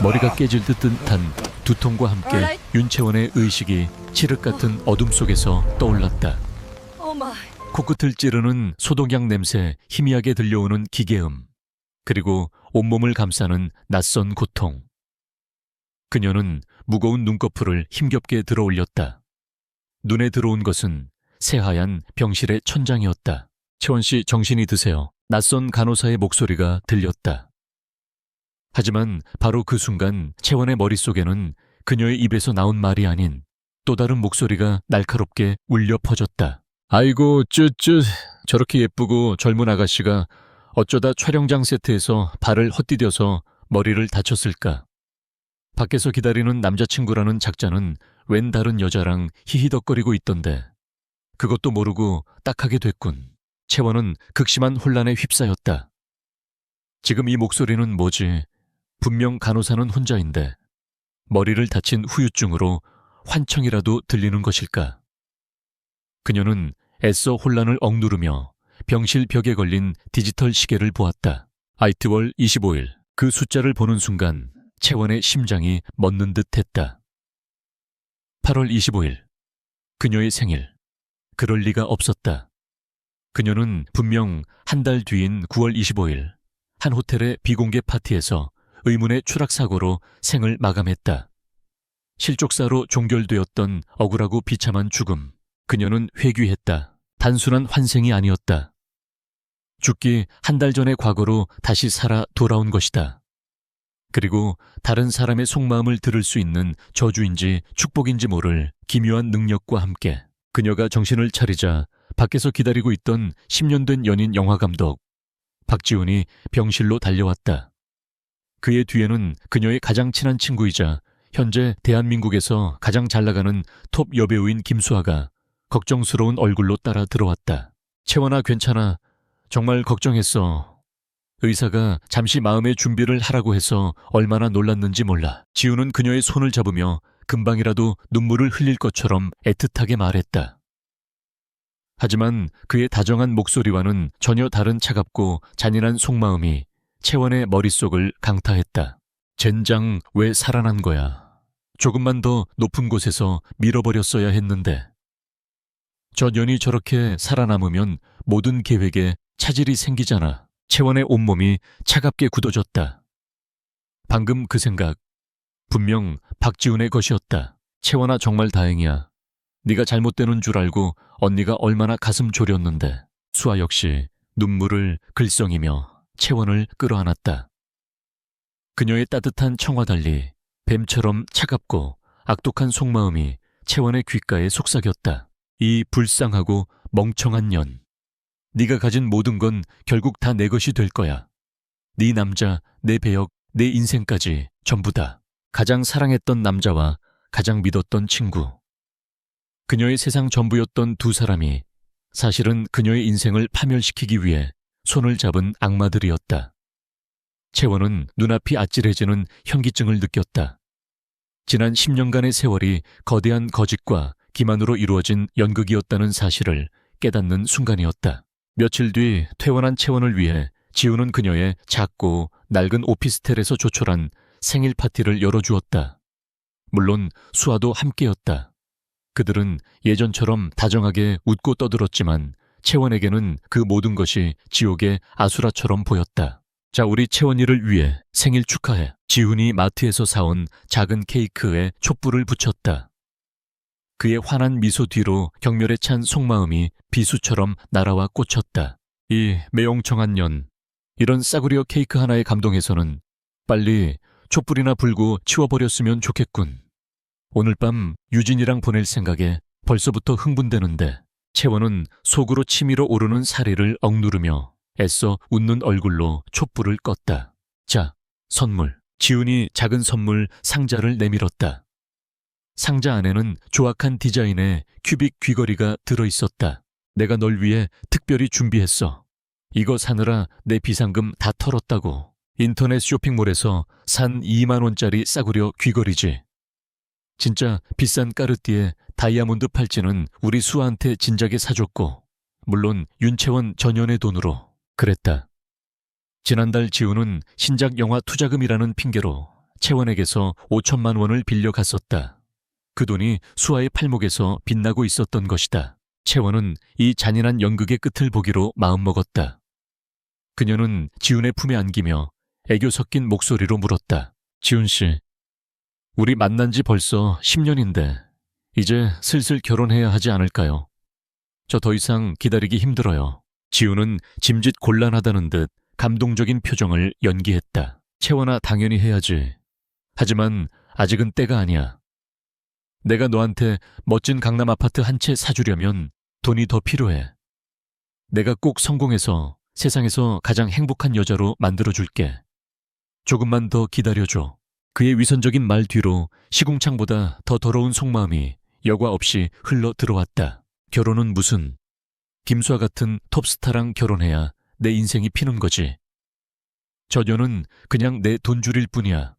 머리가 깨질 듯한 두통과 함께 윤채원의 의식이 칠흑 같은 어둠 속에서 떠올랐다. 코끝을 찌르는 소독약 냄새, 희미하게 들려오는 기계음, 그리고 온몸을 감싸는 낯선 고통. 그녀는 무거운 눈꺼풀을 힘겹게 들어올렸다. 눈에 들어온 것은 새하얀 병실의 천장이었다. 채원 씨, 정신이 드세요. 낯선 간호사의 목소리가 들렸다. 하지만 바로 그 순간 채원의 머릿속에는 그녀의 입에서 나온 말이 아닌 또 다른 목소리가 날카롭게 울려 퍼졌다. 아이고, 쯧쯧. 저렇게 예쁘고 젊은 아가씨가 어쩌다 촬영장 세트에서 발을 헛디뎌서 머리를 다쳤을까. 밖에서 기다리는 남자친구라는 작자는 웬 다른 여자랑 히히덕거리고 있던데 그것도 모르고 딱하게 됐군. 채원은 극심한 혼란에 휩싸였다. 지금 이 목소리는 뭐지? 분명 간호사는 혼자인데 머리를 다친 후유증으로 환청이라도 들리는 것일까? 그녀는 애써 혼란을 억누르며 병실 벽에 걸린 디지털 시계를 보았다. IT월 25일. 그 숫자를 보는 순간 채원의 심장이 멎는 듯 했다. 8월 25일. 그녀의 생일. 그럴 리가 없었다. 그녀는 분명 한 달 뒤인 9월 25일 한 호텔의 비공개 파티에서 의문의 추락사고로 생을 마감했다. 실족사로 종결되었던 억울하고 비참한 죽음. 그녀는 회귀했다. 단순한 환생이 아니었다. 죽기 한 달 전의 과거로 다시 살아 돌아온 것이다. 그리고 다른 사람의 속마음을 들을 수 있는 저주인지 축복인지 모를 기묘한 능력과 함께 그녀가 정신을 차리자 밖에서 기다리고 있던 10년 된 연인 영화감독 박지훈이 병실로 달려왔다. 그의 뒤에는 그녀의 가장 친한 친구이자 현재 대한민국에서 가장 잘나가는 톱 여배우인 김수아가 걱정스러운 얼굴로 따라 들어왔다. 채원아, 괜찮아. 정말 걱정했어. 의사가 잠시 마음의 준비를 하라고 해서 얼마나 놀랐는지 몰라. 지우는 그녀의 손을 잡으며 금방이라도 눈물을 흘릴 것처럼 애틋하게 말했다. 하지만 그의 다정한 목소리와는 전혀 다른 차갑고 잔인한 속마음이 채원의 머릿속을 강타했다. 젠장, 왜 살아난 거야? 조금만 더 높은 곳에서 밀어버렸어야 했는데. 저 년이 저렇게 살아남으면 모든 계획에 차질이 생기잖아. 채원의 온몸이 차갑게 굳어졌다. 방금 그 생각, 분명 박지훈의 것이었다. 채원아, 정말 다행이야. 네가 잘못되는 줄 알고 언니가 얼마나 가슴 졸였는데. 수아 역시 눈물을 글썽이며 채원을 끌어안았다. 그녀의 따뜻한 청와 달리 뱀처럼 차갑고 악독한 속마음이 채원의 귓가에 속삭였다. 이 불쌍하고 멍청한 년. 네가 가진 모든 건 결국 다 내 것이 될 거야. 네 남자, 내 배역, 내 인생까지 전부 다. 가장 사랑했던 남자와 가장 믿었던 친구. 그녀의 세상 전부였던 두 사람이 사실은 그녀의 인생을 파멸시키기 위해 손을 잡은 악마들이었다. 채원은 눈앞이 아찔해지는 현기증을 느꼈다. 지난 10년간의 세월이 거대한 거짓과 기만으로 이루어진 연극이었다는 사실을 깨닫는 순간이었다. 며칠 뒤 퇴원한 채원을 위해 지우는 그녀의 작고 낡은 오피스텔에서 조촐한 생일 파티를 열어주었다. 물론 수아도 함께였다. 그들은 예전처럼 다정하게 웃고 떠들었지만 채원에게는 그 모든 것이 지옥의 아수라처럼 보였다. 자, 우리 채원이를 위해 생일 축하해. 지훈이 마트에서 사온 작은 케이크에 촛불을 붙였다. 그의 환한 미소 뒤로 경멸에 찬 속마음이 비수처럼 날아와 꽂혔다. 이 매용청한 년, 이런 싸구려 케이크 하나에 감동해서는 빨리 촛불이나 불고 치워버렸으면 좋겠군. 오늘 밤 유진이랑 보낼 생각에 벌써부터 흥분되는데. 채원은 속으로 치밀어 오르는 사리를 억누르며 애써 웃는 얼굴로 촛불을 껐다. 자, 선물. 지훈이 작은 선물 상자를 내밀었다. 상자 안에는 조악한 디자인의 큐빅 귀걸이가 들어있었다. 내가 널 위해 특별히 준비했어. 이거 사느라 내 비상금 다 털었다고. 인터넷 쇼핑몰에서 산 2만 원짜리 싸구려 귀걸이지. 진짜 비싼 까르띠에 다이아몬드 팔찌는 우리 수아한테 진작에 사줬고, 물론 윤채원 전연의 돈으로. 그랬다. 지난달 지우는 신작 영화 투자금이라는 핑계로 채원에게서 5천만 원을 빌려갔었다. 그 돈이 수아의 팔목에서 빛나고 있었던 것이다. 채원은 이 잔인한 연극의 끝을 보기로 마음먹었다. 그녀는 지훈의 품에 안기며 애교 섞인 목소리로 물었다. 지훈 씨, 우리 만난 지 벌써 10년인데 이제 슬슬 결혼해야 하지 않을까요? 저 더 이상 기다리기 힘들어요. 지훈은 짐짓 곤란하다는 듯 감동적인 표정을 연기했다. 채원아, 당연히 해야지. 하지만 아직은 때가 아니야. 내가 너한테 멋진 강남 아파트 한 채 사주려면 돈이 더 필요해. 내가 꼭 성공해서 세상에서 가장 행복한 여자로 만들어줄게. 조금만 더 기다려줘. 그의 위선적인 말 뒤로 시궁창보다 더 더러운 속마음이 여과 없이 흘러 들어왔다. 결혼은 무슨, 김수아 같은 톱스타랑 결혼해야 내 인생이 피는 거지. 저녀는 그냥 내 돈줄일 뿐이야.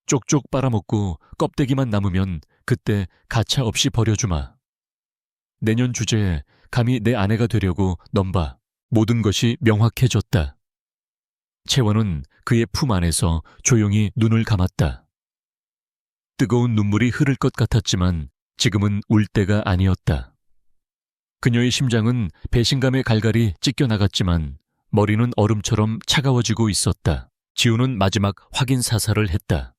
쪽쪽 빨아먹고 껍데기만 남으면 그때 가차 없이 버려주마. 내년 주제에 감히 내 아내가 되려고 넘봐. 모든 것이 명확해졌다. 채원은 그의 품 안에서 조용히 눈을 감았다. 뜨거운 눈물이 흐를 것 같았지만 지금은 울 때가 아니었다. 그녀의 심장은 배신감의 갈갈이 찢겨나갔지만 머리는 얼음처럼 차가워지고 있었다. 지우는 마지막 확인 사살을 했다.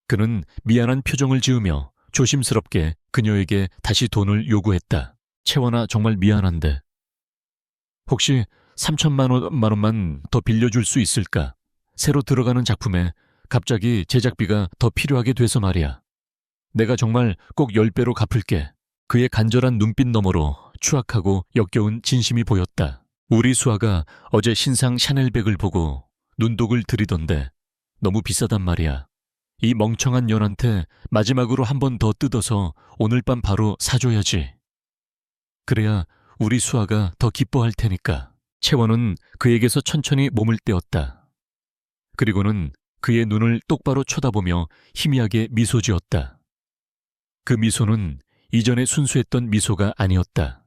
그는 미안한 표정을 지으며 조심스럽게 그녀에게 다시 돈을 요구했다. 채원아, 정말 미안한데 혹시 3천만 원만 더 빌려줄 수 있을까? 새로 들어가는 작품에 갑자기 제작비가 더 필요하게 돼서 말이야. 내가 정말 꼭 10배로 갚을게. 그의 간절한 눈빛 너머로 추악하고 역겨운 진심이 보였다. 우리 수아가 어제 신상 샤넬백을 보고 눈독을 들이던데 너무 비싸단 말이야. 이 멍청한 년한테 마지막으로 한 번 더 뜯어서 오늘 밤 바로 사줘야지. 그래야 우리 수아가 더 기뻐할 테니까. 채원은 그에게서 천천히 몸을 떼었다. 그리고는 그의 눈을 똑바로 쳐다보며 희미하게 미소 지었다. 그 미소는 이전에 순수했던 미소가 아니었다.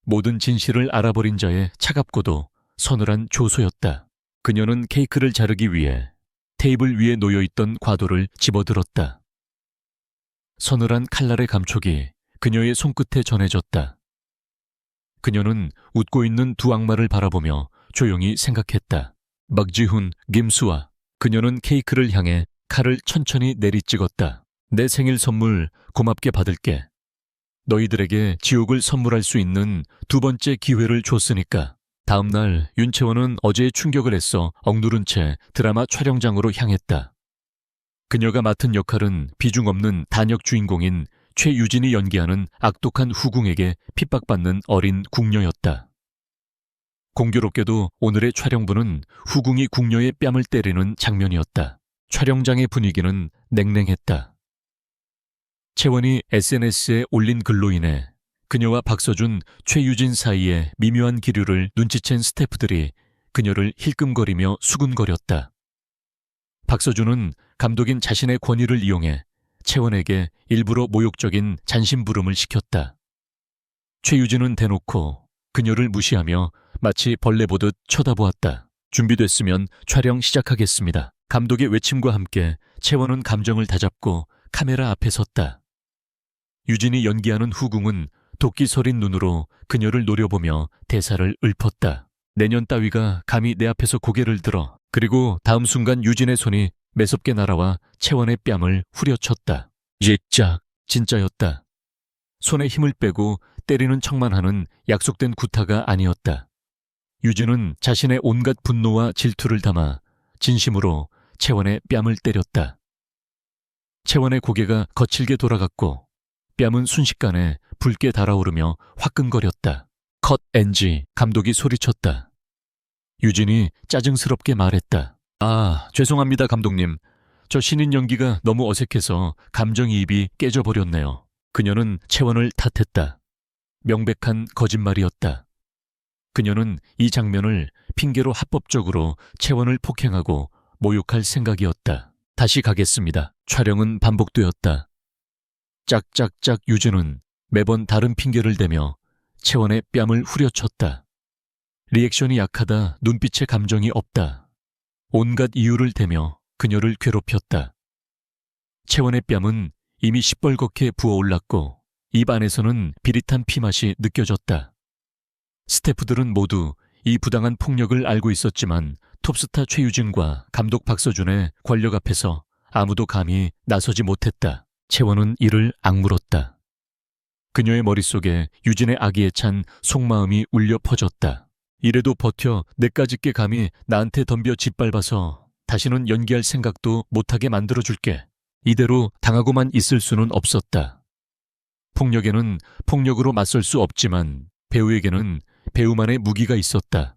모든 진실을 알아버린 자의 차갑고도 서늘한 조소였다. 그녀는 케이크를 자르기 위해 테이블 위에 놓여있던 과도를 집어들었다. 서늘한 칼날의 감촉이 그녀의 손끝에 전해졌다. 그녀는 웃고 있는 두 악마를 바라보며 조용히 생각했다. 박지훈, 김수아. 그녀는 케이크를 향해 칼을 천천히 내리찍었다. 내 생일 선물 고맙게 받을게. 너희들에게 지옥을 선물할 수 있는 두 번째 기회를 줬으니까. 다음 날 윤채원은 어제의 충격을 애써 억누른 채 드라마 촬영장으로 향했다. 그녀가 맡은 역할은 비중 없는 단역 주인공인 최유진이 연기하는 악독한 후궁에게 핍박받는 어린 궁녀였다. 공교롭게도 오늘의 촬영부는 후궁이 궁녀의 뺨을 때리는 장면이었다. 촬영장의 분위기는 냉랭했다. 채원이 SNS에 올린 글로 인해 그녀와 박서준, 최유진 사이의 미묘한 기류를 눈치챈 스태프들이 그녀를 힐끔거리며 수군거렸다. 박서준은 감독인 자신의 권위를 이용해 채원에게 일부러 모욕적인 잔심부름을 시켰다. 최유진은 대놓고 그녀를 무시하며 마치 벌레 보듯 쳐다보았다. 준비됐으면 촬영 시작하겠습니다. 감독의 외침과 함께 채원은 감정을 다잡고 카메라 앞에 섰다. 유진이 연기하는 후궁은 도끼 서린 눈으로 그녀를 노려보며 대사를 읊었다. 내년 따위가 감히 내 앞에서 고개를 들어. 그리고 다음 순간 유진의 손이 매섭게 날아와 채원의 뺨을 후려쳤다. 옙짝, 진짜였다. 손에 힘을 빼고 때리는 척만 하는 약속된 구타가 아니었다. 유진은 자신의 온갖 분노와 질투를 담아 진심으로 채원의 뺨을 때렸다. 채원의 고개가 거칠게 돌아갔고 뺨은 순식간에 붉게 달아오르며 화끈거렸다. 컷 NG, 감독이 소리쳤다. 유진이 짜증스럽게 말했다. 아, 죄송합니다 감독님. 저 신인 연기가 너무 어색해서 감정이입이 깨져버렸네요. 그녀는 채원을 탓했다. 명백한 거짓말이었다. 그녀는 이 장면을 핑계로 합법적으로 채원을 폭행하고 모욕할 생각이었다. 다시 가겠습니다. 촬영은 반복되었다. 짝짝짝 유진은 매번 다른 핑계를 대며 채원의 뺨을 후려쳤다. 리액션이 약하다, 눈빛에 감정이 없다. 온갖 이유를 대며 그녀를 괴롭혔다. 채원의 뺨은 이미 시뻘겋게 부어올랐고 입 안에서는 비릿한 피맛이 느껴졌다. 스태프들은 모두 이 부당한 폭력을 알고 있었지만 톱스타 최유진과 감독 박서준의 권력 앞에서 아무도 감히 나서지 못했다. 채원은 이를 악물었다. 그녀의 머릿속에 유진의 악의에 찬 속마음이 울려 퍼졌다. 이래도 버텨 내까짓게 감히 나한테 덤벼 짓밟아서 다시는 연기할 생각도 못하게 만들어줄게. 이대로 당하고만 있을 수는 없었다. 폭력에는 폭력으로 맞설 수 없지만 배우에게는 배우만의 무기가 있었다.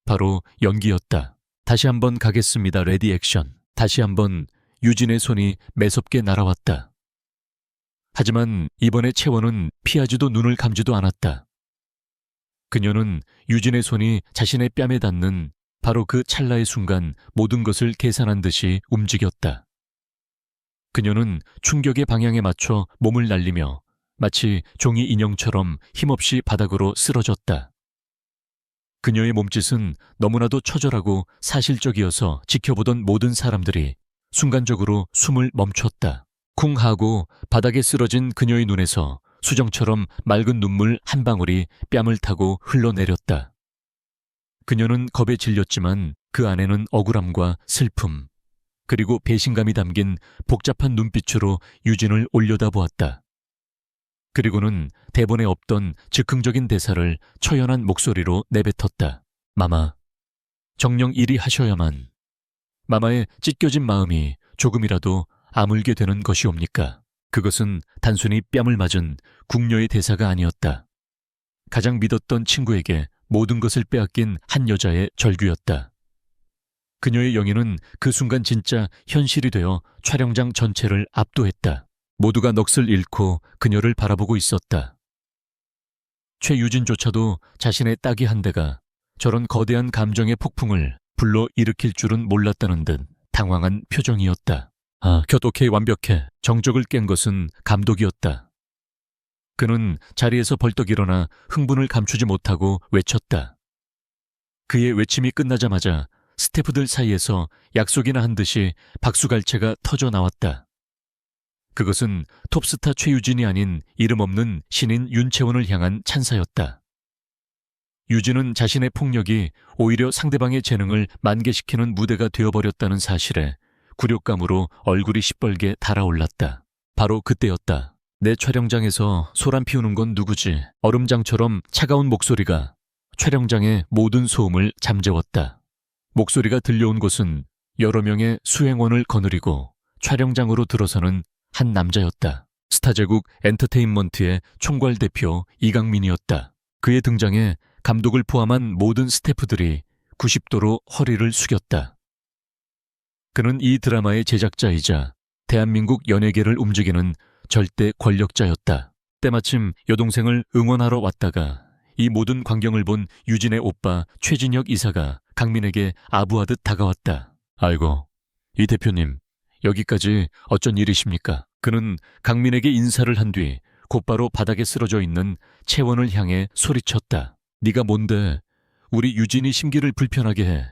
바로 연기였다. 다시 한번 가겠습니다. 레디 액션. 다시 한번 유진의 손이 매섭게 날아왔다. 하지만 이번에 채원은 피하지도 눈을 감지도 않았다. 그녀는 유진의 손이 자신의 뺨에 닿는 바로 그 찰나의 순간 모든 것을 계산한 듯이 움직였다. 그녀는 충격의 방향에 맞춰 몸을 날리며 마치 종이 인형처럼 힘없이 바닥으로 쓰러졌다. 그녀의 몸짓은 너무나도 처절하고 사실적이어서 지켜보던 모든 사람들이 순간적으로 숨을 멈췄다. 쿵 하고 바닥에 쓰러진 그녀의 눈에서 수정처럼 맑은 눈물 한 방울이 뺨을 타고 흘러내렸다. 그녀는 겁에 질렸지만 그 안에는 억울함과 슬픔, 그리고 배신감이 담긴 복잡한 눈빛으로 유진을 올려다보았다. 그리고는 대본에 없던 즉흥적인 대사를 처연한 목소리로 내뱉었다. 마마, 정녕 이리 하셔야만. 마마의 찢겨진 마음이 조금이라도 아물게 되는 것이옵니까? 그것은 단순히 뺨을 맞은 궁녀의 대사가 아니었다. 가장 믿었던 친구에게 모든 것을 빼앗긴 한 여자의 절규였다. 그녀의 영예는 그 순간 진짜 현실이 되어 촬영장 전체를 압도했다. 모두가 넋을 잃고 그녀를 바라보고 있었다. 최유진조차도 자신의 딸이 한 대가 저런 거대한 감정의 폭풍을 불러 일으킬 줄은 몰랐다는 듯 당황한 표정이었다. 오케이, 완벽해. 정적을 깬 것은 감독이었다. 그는 자리에서 벌떡 일어나 흥분을 감추지 못하고 외쳤다. 그의 외침이 끝나자마자 스태프들 사이에서 약속이나 한 듯이 박수갈채가 터져 나왔다. 그것은 톱스타 최유진이 아닌 이름 없는 신인 윤채원을 향한 찬사였다. 유진은 자신의 폭력이 오히려 상대방의 재능을 만개시키는 무대가 되어버렸다는 사실에 굴욕감으로 얼굴이 시뻘게 달아올랐다. 바로 그때였다. 내 촬영장에서 소란 피우는 건 누구지? 얼음장처럼 차가운 목소리가 촬영장의 모든 소음을 잠재웠다. 목소리가 들려온 곳은 여러 명의 수행원을 거느리고 촬영장으로 들어서는 한 남자였다. 스타제국 엔터테인먼트의 총괄 대표 이강민이었다. 그의 등장에 감독을 포함한 모든 스태프들이 90도로 허리를 숙였다. 그는 이 드라마의 제작자이자 대한민국 연예계를 움직이는 절대 권력자였다. 때마침 여동생을 응원하러 왔다가 이 모든 광경을 본 유진의 오빠 최진혁 이사가 강민에게 아부하듯 다가왔다. 아이고, 이 대표님, 여기까지 어쩐 일이십니까? 그는 강민에게 인사를 한 뒤 곧바로 바닥에 쓰러져 있는 채원을 향해 소리쳤다. 네가 뭔데 우리 유진이 심기를 불편하게 해.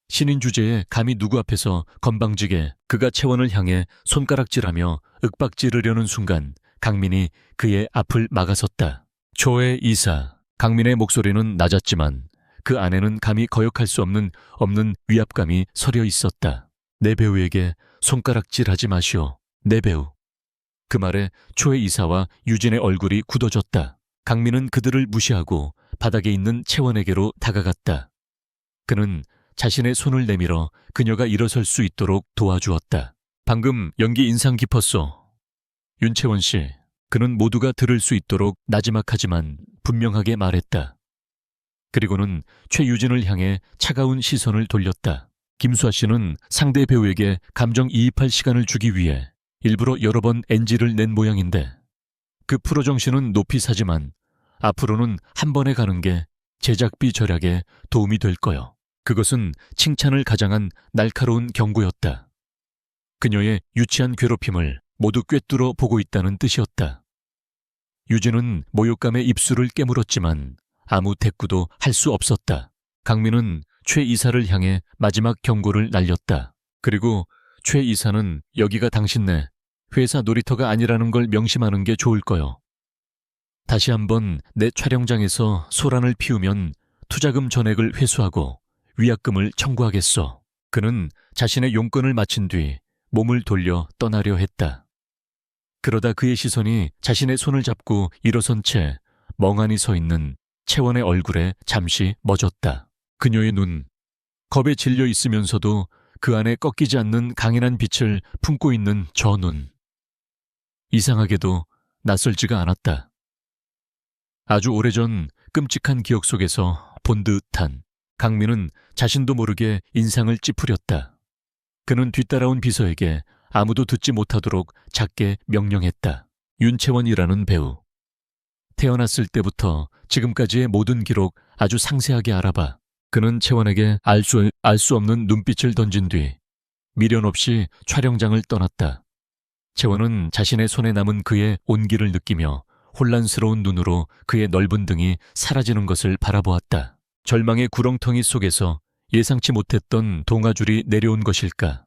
신인 주제에 감히 누구 앞에서 건방지게. 그가 채원을 향해 손가락질하며 윽박지르려는 순간 강민이 그의 앞을 막아섰다. 조의 이사. 강민의 목소리는 낮았지만 그 안에는 감히 거역할 수 없는 위압감이 서려 있었다. 내 배우에게 손가락질하지 마시오. 내 배우. 그 말에 초의 이사와 유진의 얼굴이 굳어졌다. 강민은 그들을 무시하고 바닥에 있는 채원에게로 다가갔다. 그는 자신의 손을 내밀어 그녀가 일어설 수 있도록 도와주었다. 방금 연기 인상 깊었소. 윤채원 씨. 그는 모두가 들을 수 있도록 나지막하지만 분명하게 말했다. 그리고는 최유진을 향해 차가운 시선을 돌렸다. 김수아 씨는 상대 배우에게 감정이입할 시간을 주기 위해 일부러 여러 번 NG를 낸 모양인데 그 프로 정신은 높이 사지만 앞으로는 한 번에 가는 게 제작비 절약에 도움이 될 거요. 그것은 칭찬을 가장한 날카로운 경고였다. 그녀의 유치한 괴롭힘을 모두 꿰뚫어 보고 있다는 뜻이었다. 유진은 모욕감에 입술을 깨물었지만 아무 대꾸도 할 수 없었다. 강민은 최 이사를 향해 마지막 경고를 날렸다. 그리고 최 이사는 여기가 당신네 회사 놀이터가 아니라는 걸 명심하는 게 좋을 거요. 다시 한번 내 촬영장에서 소란을 피우면 투자금 전액을 회수하고 위약금을 청구하겠소. 그는 자신의 용건을 마친 뒤 몸을 돌려 떠나려 했다. 그러다 그의 시선이 자신의 손을 잡고 일어선 채 멍하니 서 있는 채원의 얼굴에 잠시 멎었다. 그녀의 눈, 겁에 질려 있으면서도 그 안에 꺾이지 않는 강인한 빛을 품고 있는 저 눈. 이상하게도 낯설지가 않았다. 아주 오래전 끔찍한 기억 속에서 본 듯한 강민은 자신도 모르게 인상을 찌푸렸다. 그는 뒤따라온 비서에게 아무도 듣지 못하도록 작게 명령했다. 윤채원이라는 배우. 태어났을 때부터 지금까지의 모든 기록 아주 상세하게 알아봐. 그는 채원에게 알 수 없는 눈빛을 던진 뒤 미련 없이 촬영장을 떠났다. 채원은 자신의 손에 남은 그의 온기를 느끼며 혼란스러운 눈으로 그의 넓은 등이 사라지는 것을 바라보았다. 절망의 구렁텅이 속에서 예상치 못했던 동아줄이 내려온 것일까?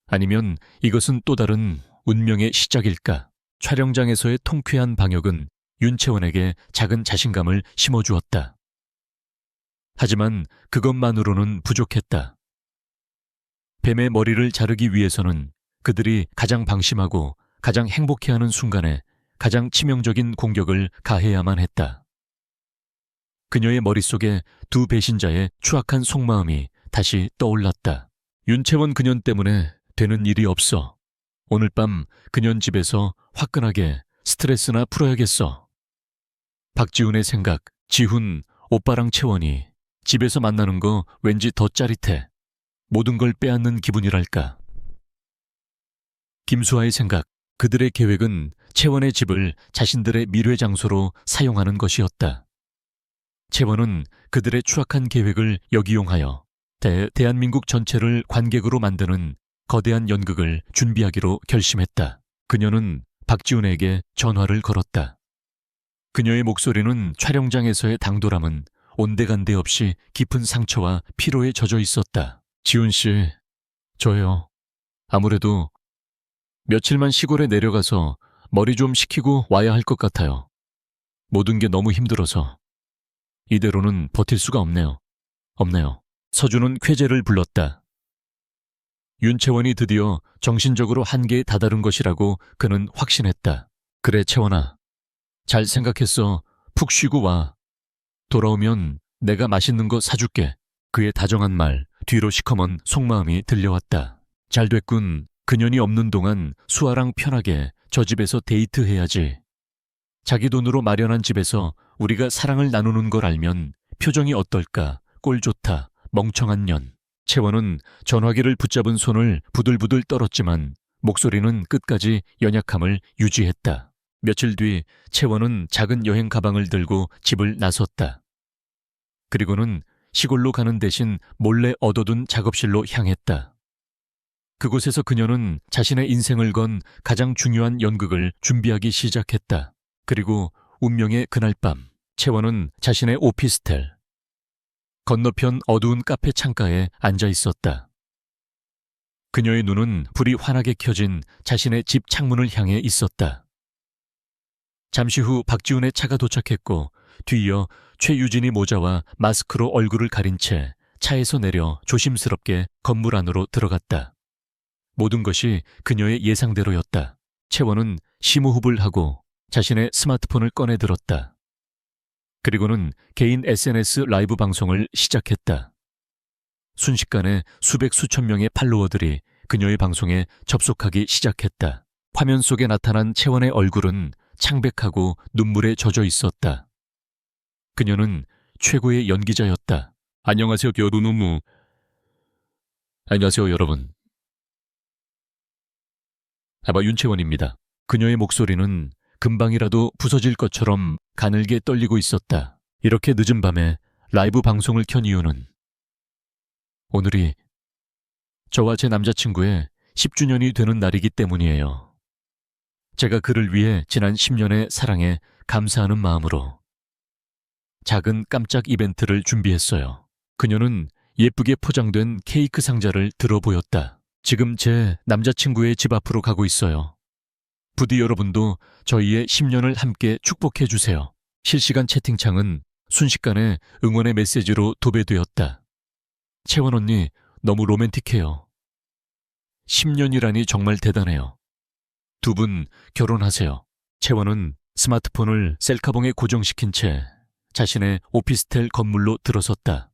아니면 이것은 또 다른 운명의 시작일까? 촬영장에서의 통쾌한 방역은 윤채원에게 작은 자신감을 심어주었다. 하지만 그것만으로는 부족했다. 뱀의 머리를 자르기 위해서는 그들이 가장 방심하고 가장 행복해하는 순간에 가장 치명적인 공격을 가해야만 했다. 그녀의 머릿속에 두 배신자의 추악한 속마음이 다시 떠올랐다. 윤채원 그년 때문에 되는 일이 없어. 오늘 밤 그년 집에서 화끈하게 스트레스나 풀어야겠어. 박지훈의 생각, 지훈, 오빠랑 채원이 집에서 만나는 거 왠지 더 짜릿해. 모든 걸 빼앗는 기분이랄까. 김수아의 생각, 그들의 계획은 채원의 집을 자신들의 밀회 장소로 사용하는 것이었다. 채원은 그들의 추악한 계획을 역이용하여 대한민국 전체를 관객으로 만드는 거대한 연극을 준비하기로 결심했다. 그녀는 박지훈에게 전화를 걸었다. 그녀의 목소리는 촬영장에서의 당돌함은 온데간데 없이 깊은 상처와 피로에 젖어 있었다. 지훈 씨, 저요. 아무래도 며칠만 시골에 내려가서 머리 좀 식히고 와야 할 것 같아요. 모든 게 너무 힘들어서. 이대로는 버틸 수가 없네요. 서준은 쾌재를 불렀다. 윤채원이 드디어 정신적으로 한계에 다다른 것이라고 그는 확신했다. 그래, 채원아. 잘 생각했어. 푹 쉬고 와. 돌아오면 내가 맛있는 거 사줄게. 그의 다정한 말, 뒤로 시커먼 속마음이 들려왔다. 잘 됐군. 그년이 없는 동안 수아랑 편하게 저 집에서 데이트해야지. 자기 돈으로 마련한 집에서 우리가 사랑을 나누는 걸 알면 표정이 어떨까? 꼴 좋다. 멍청한 년. 채원은 전화기를 붙잡은 손을 부들부들 떨었지만 목소리는 끝까지 연약함을 유지했다. 며칠 뒤 채원은 작은 여행 가방을 들고 집을 나섰다. 그리고는 시골로 가는 대신 몰래 얻어둔 작업실로 향했다. 그곳에서 그녀는 자신의 인생을 건 가장 중요한 연극을 준비하기 시작했다. 그리고 운명의 그날 밤, 채원은 자신의 오피스텔 건너편 어두운 카페 창가에 앉아 있었다. 그녀의 눈은 불이 환하게 켜진 자신의 집 창문을 향해 있었다. 잠시 후 박지훈의 차가 도착했고 뒤이어 최유진이 모자와 마스크로 얼굴을 가린 채 차에서 내려 조심스럽게 건물 안으로 들어갔다. 모든 것이 그녀의 예상대로였다. 채원은 심호흡을 하고 자신의 스마트폰을 꺼내 들었다. 그리고는 개인 SNS 라이브 방송을 시작했다. 순식간에 수백 수천 명의 팔로워들이 그녀의 방송에 접속하기 시작했다. 화면 속에 나타난 채원의 얼굴은 창백하고 눈물에 젖어 있었다. 그녀는 최고의 연기자였다. 안녕하세요, 겨누누무. 안녕하세요, 여러분. 아바 윤채원입니다. 그녀의 목소리는 금방이라도 부서질 것처럼 가늘게 떨리고 있었다. 이렇게 늦은 밤에 라이브 방송을 켠 이유는 오늘이 저와 제 남자친구의 10주년이 되는 날이기 때문이에요. 제가 그를 위해 지난 10년의 사랑에 감사하는 마음으로 작은 깜짝 이벤트를 준비했어요. 그녀는 예쁘게 포장된 케이크 상자를 들어 보였다. 지금 제 남자친구의 집 앞으로 가고 있어요. 부디 여러분도 저희의 10년을 함께 축복해 주세요. 실시간 채팅창은 순식간에 응원의 메시지로 도배되었다. 채원 언니, 너무 로맨틱해요. 10년이라니 정말 대단해요. 두 분 결혼하세요. 채원은 스마트폰을 셀카봉에 고정시킨 채 자신의 오피스텔 건물로 들어섰다.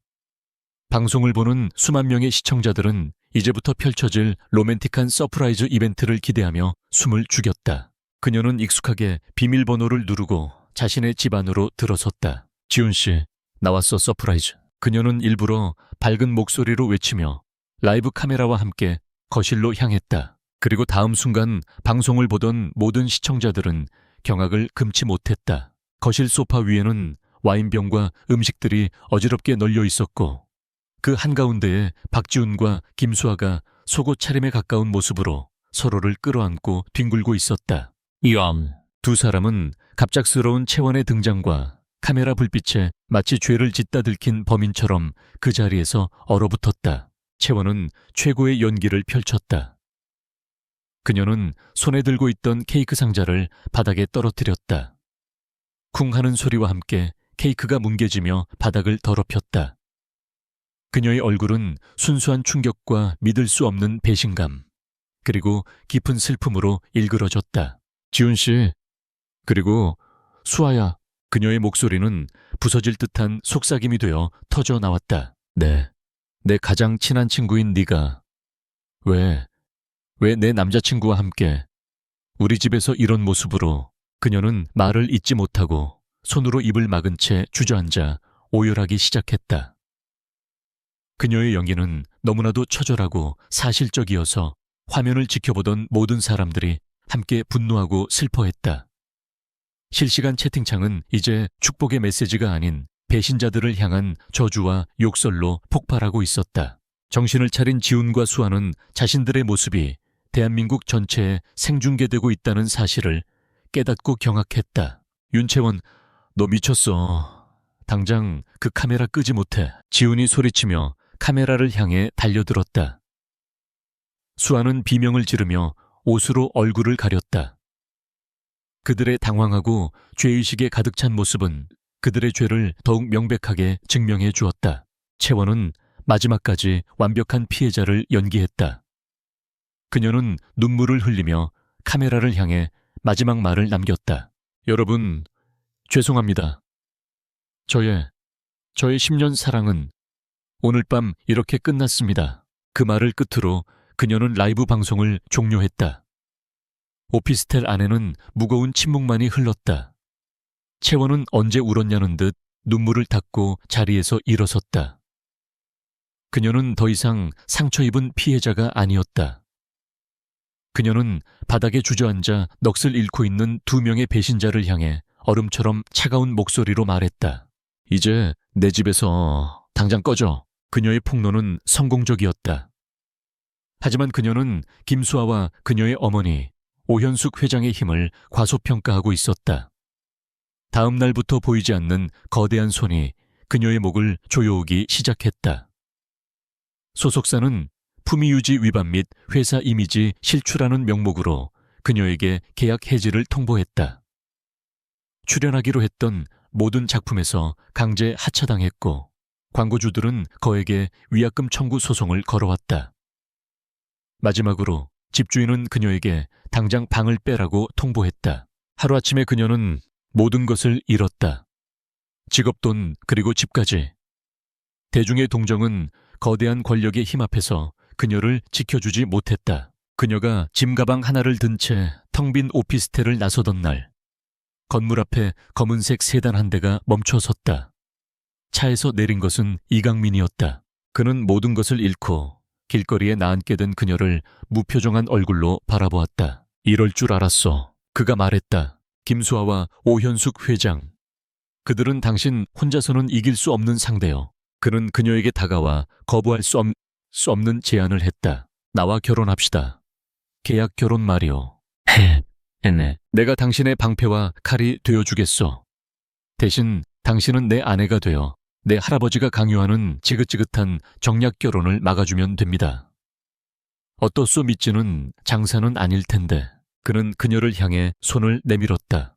방송을 보는 수만 명의 시청자들은 이제부터 펼쳐질 로맨틱한 서프라이즈 이벤트를 기대하며 숨을 죽였다. 그녀는 익숙하게 비밀번호를 누르고 자신의 집 안으로 들어섰다. 지훈 씨, 나왔어 서프라이즈. 그녀는 일부러 밝은 목소리로 외치며 라이브 카메라와 함께 거실로 향했다. 그리고 다음 순간 방송을 보던 모든 시청자들은 경악을 금치 못했다. 거실 소파 위에는 와인병과 음식들이 어지럽게 널려 있었고 그 한가운데에 박지훈과 김수아가 속옷 차림에 가까운 모습으로 서로를 끌어안고 뒹굴고 있었다. 두 사람은 갑작스러운 채원의 등장과 카메라 불빛에 마치 죄를 짓다 들킨 범인처럼 그 자리에서 얼어붙었다. 채원은 최고의 연기를 펼쳤다. 그녀는 손에 들고 있던 케이크 상자를 바닥에 떨어뜨렸다. 쿵 하는 소리와 함께 케이크가 뭉개지며 바닥을 더럽혔다. 그녀의 얼굴은 순수한 충격과 믿을 수 없는 배신감, 그리고 깊은 슬픔으로 일그러졌다. 지훈 씨, 그리고 수아야. 그녀의 목소리는 부서질 듯한 속삭임이 되어 터져 나왔다. 네, 내 가장 친한 친구인 네가 왜 내 남자친구와 함께 우리 집에서 이런 모습으로. 그녀는 말을 잇지 못하고 손으로 입을 막은 채 주저앉아 오열하기 시작했다. 그녀의 연기는 너무나도 처절하고 사실적이어서 화면을 지켜보던 모든 사람들이 함께 분노하고 슬퍼했다. 실시간 채팅창은 이제 축복의 메시지가 아닌 배신자들을 향한 저주와 욕설로 폭발하고 있었다. 정신을 차린 지훈과 수아는 자신들의 모습이 대한민국 전체에 생중계되고 있다는 사실을 깨닫고 경악했다. 윤채원, 너 미쳤어. 당장 그 카메라 끄지 못해. 지훈이 소리치며 카메라를 향해 달려들었다. 수아는 비명을 지르며 옷으로 얼굴을 가렸다. 그들의 당황하고 죄의식에 가득 찬 모습은 그들의 죄를 더욱 명백하게 증명해 주었다. 채원은 마지막까지 완벽한 피해자를 연기했다. 그녀는 눈물을 흘리며 카메라를 향해 마지막 말을 남겼다. 여러분, 죄송합니다. 저의 10년 사랑은 오늘 밤 이렇게 끝났습니다. 그 말을 끝으로 그녀는 라이브 방송을 종료했다. 오피스텔 안에는 무거운 침묵만이 흘렀다. 채원은 언제 울었냐는 듯 눈물을 닦고 자리에서 일어섰다. 그녀는 더 이상 상처 입은 피해자가 아니었다. 그녀는 바닥에 주저앉아 넋을 잃고 있는 두 명의 배신자를 향해 얼음처럼 차가운 목소리로 말했다. 이제 내 집에서 당장 꺼져. 그녀의 폭로는 성공적이었다. 하지만 그녀는 김수아와 그녀의 어머니 오현숙 회장의 힘을 과소평가하고 있었다. 다음 날부터 보이지 않는 거대한 손이 그녀의 목을 조여오기 시작했다. 소속사는 품위유지 위반 및 회사 이미지 실추라는 명목으로 그녀에게 계약 해지를 통보했다. 출연하기로 했던 모든 작품에서 강제 하차당했고 광고주들은 거액의 위약금 청구 소송을 걸어왔다. 마지막으로 집주인은 그녀에게 당장 방을 빼라고 통보했다. 하루아침에 그녀는 모든 것을 잃었다. 직업, 돈, 그리고 집까지. 대중의 동정은 거대한 권력의 힘 앞에서 그녀를 지켜주지 못했다. 그녀가 짐가방 하나를 든 채 텅 빈 오피스텔을 나서던 날, 건물 앞에 검은색 세단 한 대가 멈춰 섰다. 차에서 내린 것은 이강민이었다. 그는 모든 것을 잃고 길거리에 나앉게 된 그녀를 무표정한 얼굴로 바라보았다. 이럴 줄 알았어. 그가 말했다. 김수아와 오현숙 회장. 그들은 당신 혼자서는 이길 수 없는 상대요. 그는 그녀에게 다가와 거부할 수 없는 제안을 했다. 나와 결혼합시다. 계약 결혼 말이오. 했네. 내가 당신의 방패와 칼이 되어주겠소. 대신 당신은 내 아내가 되어 내 할아버지가 강요하는 지긋지긋한 정략 결혼을 막아주면 됩니다. 어떻소 믿지는 장사는 아닐 텐데 그는 그녀를 향해 손을 내밀었다.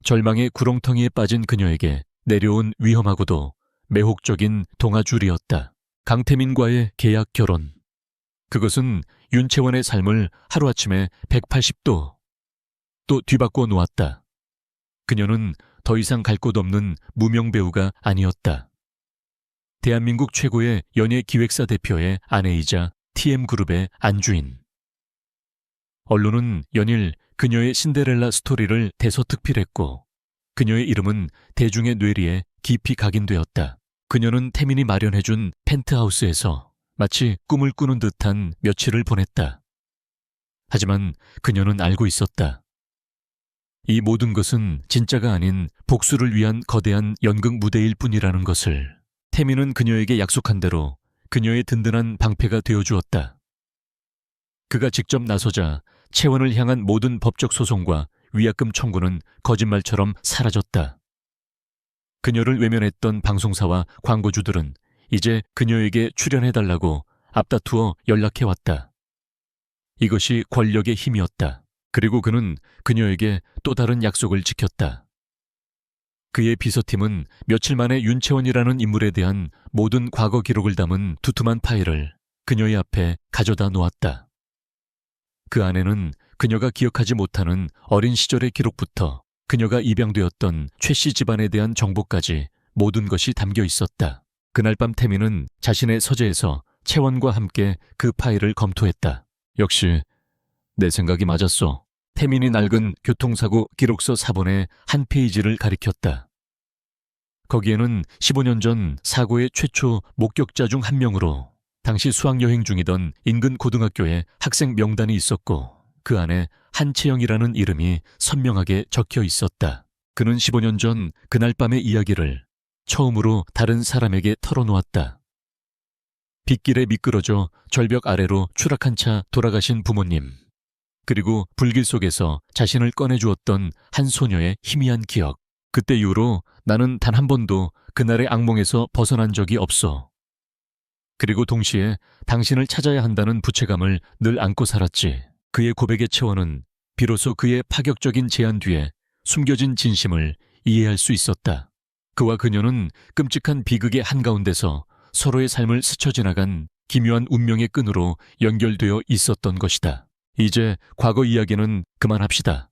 절망의 구렁텅이에 빠진 그녀에게 내려온 위험하고도 매혹적인 동아줄이었다. 강태민과의 계약 결혼. 그것은 윤채원의 삶을 하루아침에 180도 또 뒤바꿔 놓았다. 그녀는 더 이상 갈 곳 없는 무명 배우가 아니었다. 대한민국 최고의 연예 기획사 대표의 아내이자 TM그룹의 안주인. 언론은 연일 그녀의 신데렐라 스토리를 대서특필했고 그녀의 이름은 대중의 뇌리에 깊이 각인되었다. 그녀는 태민이 마련해준 펜트하우스에서 마치 꿈을 꾸는 듯한 며칠을 보냈다. 하지만 그녀는 알고 있었다. 이 모든 것은 진짜가 아닌 복수를 위한 거대한 연극 무대일 뿐이라는 것을. 태민은 그녀에게 약속한 대로 그녀의 든든한 방패가 되어주었다. 그가 직접 나서자 채원을 향한 모든 법적 소송과 위약금 청구는 거짓말처럼 사라졌다. 그녀를 외면했던 방송사와 광고주들은 이제 그녀에게 출연해달라고 앞다투어 연락해왔다. 이것이 권력의 힘이었다. 그리고 그는 그녀에게 또 다른 약속을 지켰다. 그의 비서팀은 며칠 만에 윤채원이라는 인물에 대한 모든 과거 기록을 담은 두툼한 파일을 그녀의 앞에 가져다 놓았다. 그 안에는 그녀가 기억하지 못하는 어린 시절의 기록부터 그녀가 입양되었던 최 씨 집안에 대한 정보까지 모든 것이 담겨 있었다. 그날 밤 태민은 자신의 서재에서 채원과 함께 그 파일을 검토했다. 역시 내 생각이 맞았어. 태민이 낡은 교통사고 기록서 사본의 한 페이지를 가리켰다. 거기에는 15년 전 사고의 최초 목격자 중 한 명으로 당시 수학여행 중이던 인근 고등학교의 학생 명단이 있었고 그 안에 한채영이라는 이름이 선명하게 적혀 있었다. 그는 15년 전 그날 밤의 이야기를 처음으로 다른 사람에게 털어놓았다. 빗길에 미끄러져 절벽 아래로 추락한 차 돌아가신 부모님, 그리고 불길 속에서 자신을 꺼내주었던 한 소녀의 희미한 기억. 그때 이후로 나는 단 한 번도 그날의 악몽에서 벗어난 적이 없어. 그리고 동시에 당신을 찾아야 한다는 부채감을 늘 안고 살았지. 그의 고백의 채원은 비로소 그의 파격적인 제안 뒤에 숨겨진 진심을 이해할 수 있었다. 그와 그녀는 끔찍한 비극의 한가운데서 서로의 삶을 스쳐 지나간 기묘한 운명의 끈으로 연결되어 있었던 것이다. 이제 과거 이야기는 그만합시다.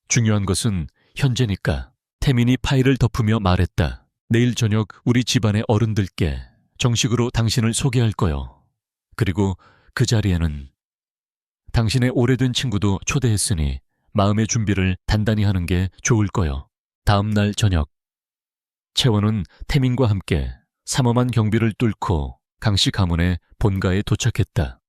중요한 것은 현재니까. 태민이 파일을 덮으며 말했다. 내일 저녁 우리 집안의 어른들께 정식으로 당신을 소개할 거요. 그리고 그 자리에는 당신의 오래된 친구도 초대했으니 마음의 준비를 단단히 하는 게 좋을 거요. 다음 날 저녁 채원은 태민과 함께 삼엄한 경비를 뚫고 강씨 가문의 본가에 도착했다.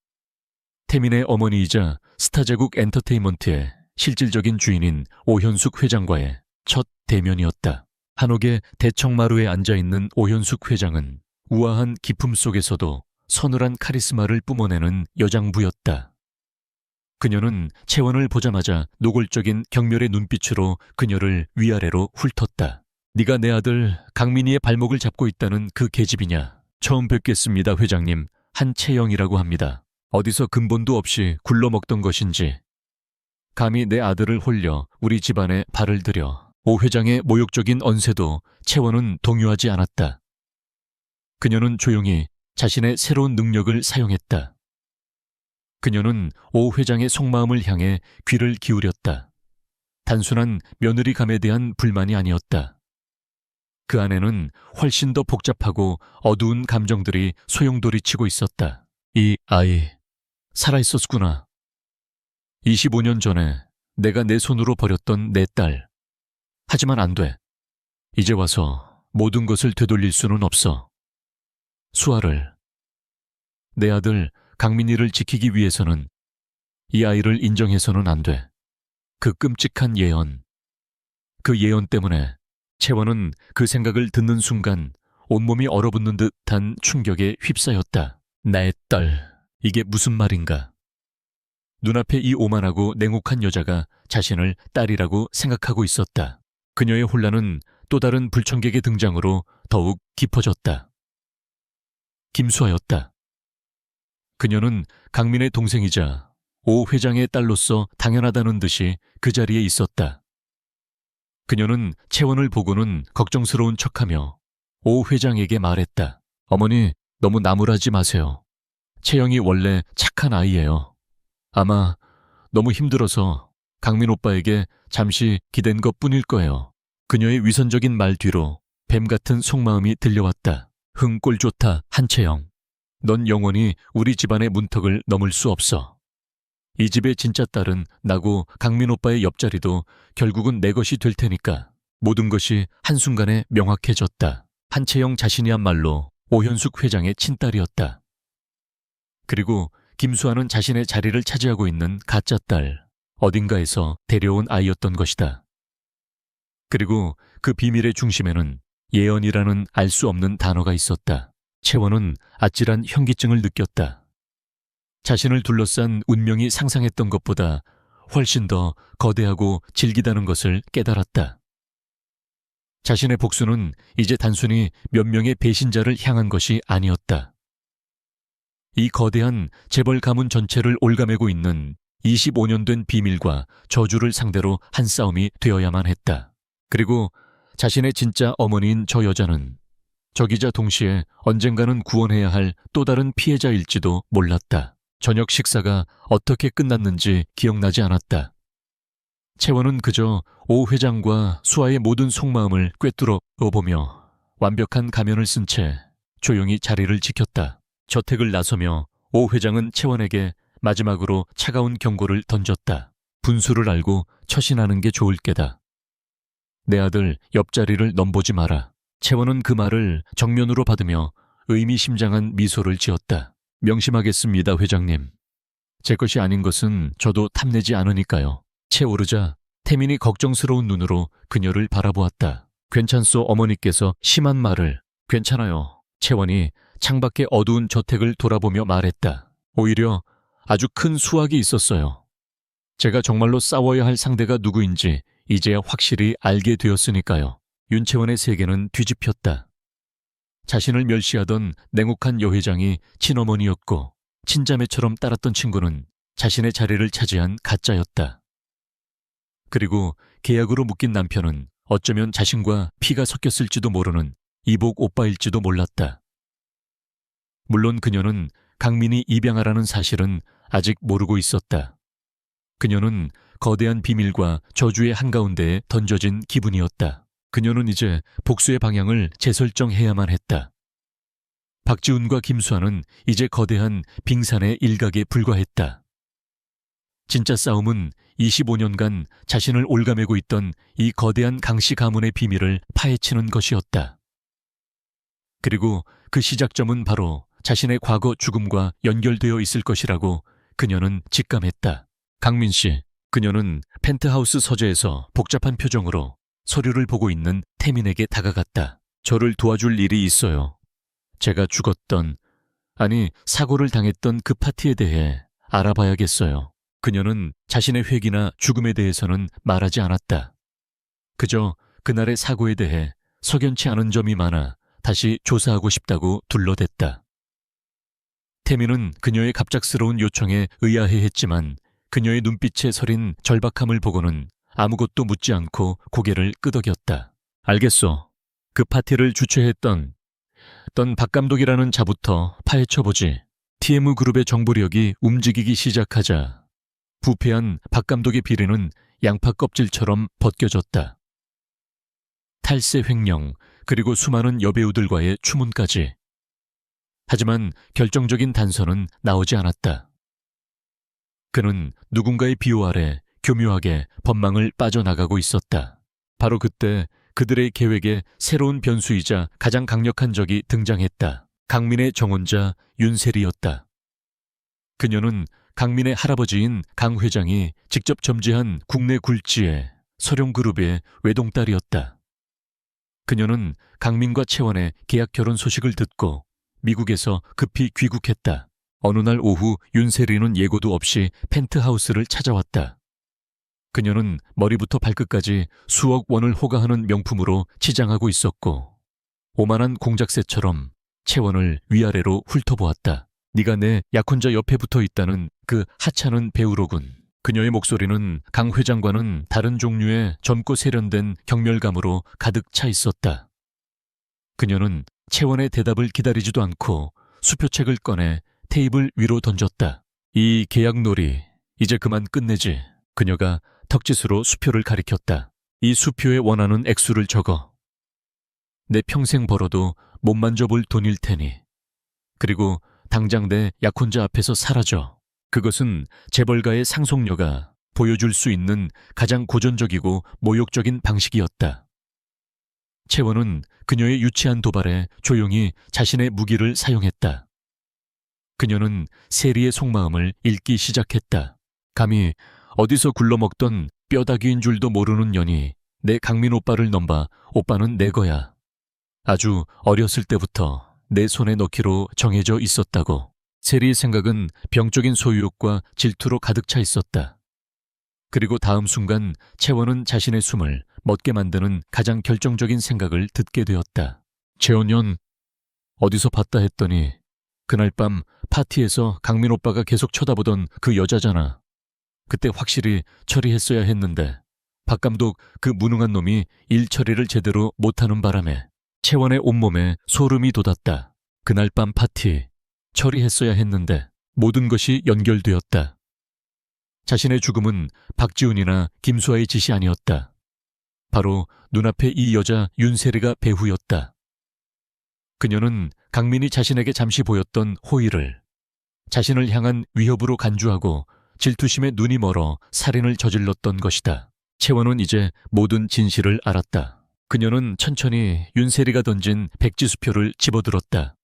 태민의 어머니이자 스타제국 엔터테인먼트의 실질적인 주인인 오현숙 회장과의 첫 대면이었다. 한옥의 대청마루에 앉아있는 오현숙 회장은 우아한 기품 속에서도 서늘한 카리스마를 뿜어내는 여장부였다. 그녀는 채원을 보자마자 노골적인 경멸의 눈빛으로 그녀를 위아래로 훑었다. 네가 내 아들 강민희의 발목을 잡고 있다는 그 계집이냐? 처음 뵙겠습니다, 회장님. 한채영이라고 합니다. 어디서 근본도 없이 굴러먹던 것인지 감히 내 아들을 홀려 우리 집안에 발을 들여. 오 회장의 모욕적인 언세도 채원은 동요하지 않았다. 그녀는 조용히 자신의 새로운 능력을 사용했다. 그녀는 오 회장의 속마음을 향해 귀를 기울였다. 단순한 며느리감에 대한 불만이 아니었다. 그 안에는 훨씬 더 복잡하고 어두운 감정들이 소용돌이치고 있었다. 이 아이, 살아있었구나. 25년 전에 내가 내 손으로 버렸던 내 딸. 하지만 안 돼. 이제 와서 모든 것을 되돌릴 수는 없어. 수아를, 내 아들 강민희를 지키기 위해서는 이 아이를 인정해서는 안 돼. 그 끔찍한 예언. 그 예언 때문에 채원은 그 생각을 듣는 순간 온몸이 얼어붙는 듯한 충격에 휩싸였다. 나의 딸, 이게 무슨 말인가? 눈앞에 이 오만하고 냉혹한 여자가 자신을 딸이라고 생각하고 있었다. 그녀의 혼란은 또 다른 불청객의 등장으로 더욱 깊어졌다. 김수아였다. 그녀는 강민의 동생이자 오 회장의 딸로서 당연하다는 듯이 그 자리에 있었다. 그녀는 채원을 보고는 걱정스러운 척하며 오 회장에게 말했다. 어머니, 너무 나무라지 마세요. 채영이 원래 착한 아이예요. 아마 너무 힘들어서 강민 오빠에게 잠시 기댄 것뿐일 거예요. 그녀의 위선적인 말 뒤로 뱀 같은 속마음이 들려왔다. 꼴 좋다, 한채영. 넌 영원히 우리 집안의 문턱을 넘을 수 없어. 이 집의 진짜 딸은 나고 강민 오빠의 옆자리도 결국은 내 것이 될 테니까. 모든 것이 한순간에 명확해졌다. 한채영 자신이야말로 오현숙 회장의 친딸이었다. 그리고 김수아는 자신의 자리를 차지하고 있는 가짜 딸, 어딘가에서 데려온 아이였던 것이다. 그리고 그 비밀의 중심에는 예언이라는 알 수 없는 단어가 있었다. 채원은 아찔한 현기증을 느꼈다. 자신을 둘러싼 운명이 상상했던 것보다 훨씬 더 거대하고 질기다는 것을 깨달았다. 자신의 복수는 이제 단순히 몇 명의 배신자를 향한 것이 아니었다. 이 거대한 재벌 가문 전체를 올가매고 있는 25년 된 비밀과 저주를 상대로 한 싸움이 되어야만 했다. 그리고 자신의 진짜 어머니인 저 여자는 적이자 동시에 언젠가는 구원해야 할 또 다른 피해자일지도 몰랐다. 저녁 식사가 어떻게 끝났는지 기억나지 않았다. 채원은 그저 오 회장과 수아의 모든 속마음을 꿰뚫어 보며 완벽한 가면을 쓴 채 조용히 자리를 지켰다. 저택을 나서며 오 회장은 채원에게 마지막으로 차가운 경고를 던졌다. 분수를 알고 처신하는 게 좋을 게다. 내 아들 옆자리를 넘보지 마라. 채원은 그 말을 정면으로 받으며 의미심장한 미소를 지었다. 명심하겠습니다, 회장님. 제 것이 아닌 것은 저도 탐내지 않으니까요. 채오르자 태민이 걱정스러운 눈으로 그녀를 바라보았다. 괜찮소, 어머니께서 심한 말을. 괜찮아요. 채원이 창밖의 어두운 저택을 돌아보며 말했다. 오히려 아주 큰 수확이 있었어요. 제가 정말로 싸워야 할 상대가 누구인지 이제야 확실히 알게 되었으니까요. 윤채원의 세계는 뒤집혔다. 자신을 멸시하던 냉혹한 여회장이 친어머니였고 친자매처럼 따랐던 친구는 자신의 자리를 차지한 가짜였다. 그리고 계약으로 묶인 남편은 어쩌면 자신과 피가 섞였을지도 모르는 이복 오빠일지도 몰랐다. 물론 그녀는 강민이 입양하라는 사실은 아직 모르고 있었다. 그녀는 거대한 비밀과 저주의 한가운데에 던져진 기분이었다. 그녀는 이제 복수의 방향을 재설정해야만 했다. 박지훈과 김수아는 이제 거대한 빙산의 일각에 불과했다. 진짜 싸움은 25년간 자신을 올가매고 있던 이 거대한 강씨 가문의 비밀을 파헤치는 것이었다. 그리고 그 시작점은 바로 자신의 과거 죽음과 연결되어 있을 것이라고 그녀는 직감했다. 강민 씨, 그녀는 펜트하우스 서재에서 복잡한 표정으로 서류를 보고 있는 태민에게 다가갔다. 저를 도와줄 일이 있어요. 제가 죽었던, 아니 사고를 당했던 그 파티에 대해 알아봐야겠어요. 그녀는 자신의 회기나 죽음에 대해서는 말하지 않았다. 그저 그날의 사고에 대해 석연치 않은 점이 많아 다시 조사하고 싶다고 둘러댔다. 태민은 그녀의 갑작스러운 요청에 의아해했지만 그녀의 눈빛에 서린 절박함을 보고는 아무것도 묻지 않고 고개를 끄덕였다. 알겠어. 그 파티를 주최했던 박 감독이라는 자부터 파헤쳐보지. TM그룹의 정보력이 움직이기 시작하자 부패한 박 감독의 비리는 양파 껍질처럼 벗겨졌다. 탈세 횡령, 그리고 수많은 여배우들과의 추문까지. 하지만 결정적인 단서는 나오지 않았다. 그는 누군가의 비호 아래 교묘하게 법망을 빠져나가고 있었다. 바로 그때 그들의 계획에 새로운 변수이자 가장 강력한 적이 등장했다. 강민의 정혼자 윤세리였다. 그녀는 강민의 할아버지인 강 회장이 직접 점지한 국내 굴지의 서룡그룹의 외동딸이었다. 그녀는 강민과 채원의 계약 결혼 소식을 듣고 미국에서 급히 귀국했다. 어느 날 오후 윤세리는 예고도 없이 펜트하우스를 찾아왔다. 그녀는 머리부터 발끝까지 수억 원을 호가하는 명품으로 치장하고 있었고 오만한 공작새처럼 채원을 위아래로 훑어보았다. 네가 내 약혼자 옆에 붙어 있다는 그 하찮은 배우로군. 그녀의 목소리는 강 회장과는 다른 종류의 젊고 세련된 경멸감으로 가득 차 있었다. 그녀는 채원의 대답을 기다리지도 않고 수표책을 꺼내 테이블 위로 던졌다. 이 계약놀이 이제 그만 끝내지. 그녀가 턱짓으로 수표를 가리켰다. 이 수표에 원하는 액수를 적어. 내 평생 벌어도 못 만져볼 돈일 테니. 그리고 당장 내 약혼자 앞에서 사라져. 그것은 재벌가의 상속녀가 보여줄 수 있는 가장 고전적이고 모욕적인 방식이었다. 채원은 그녀의 유치한 도발에 조용히 자신의 무기를 사용했다. 그녀는 세리의 속마음을 읽기 시작했다. 감히 어디서 굴러먹던 뼈다귀인 줄도 모르는 년이 내 강민 오빠를 넘봐 오빠는 내 거야. 아주 어렸을 때부터 내 손에 넣기로 정해져 있었다고. 세리의 생각은 병적인 소유욕과 질투로 가득 차 있었다. 그리고 다음 순간 채원은 자신의 숨을 멎게 만드는 가장 결정적인 생각을 듣게 되었다. 재원년 어디서 봤다 했더니 그날 밤 파티에서 강민 오빠가 계속 쳐다보던 그 여자잖아. 그때 확실히 처리했어야 했는데 박 감독 그 무능한 놈이 일 처리를 제대로 못하는 바람에 채원의 온몸에 소름이 돋았다. 그날 밤 파티 처리했어야 했는데 모든 것이 연결되었다. 자신의 죽음은 박지훈이나 김수아의 짓이 아니었다. 바로 눈앞에 이 여자 윤세리가 배후였다. 그녀는 강민이 자신에게 잠시 보였던 호의를 자신을 향한 위협으로 간주하고 질투심에 눈이 멀어 살인을 저질렀던 것이다. 채원은 이제 모든 진실을 알았다. 그녀는 천천히 윤세리가 던진 백지수표를 집어들었다.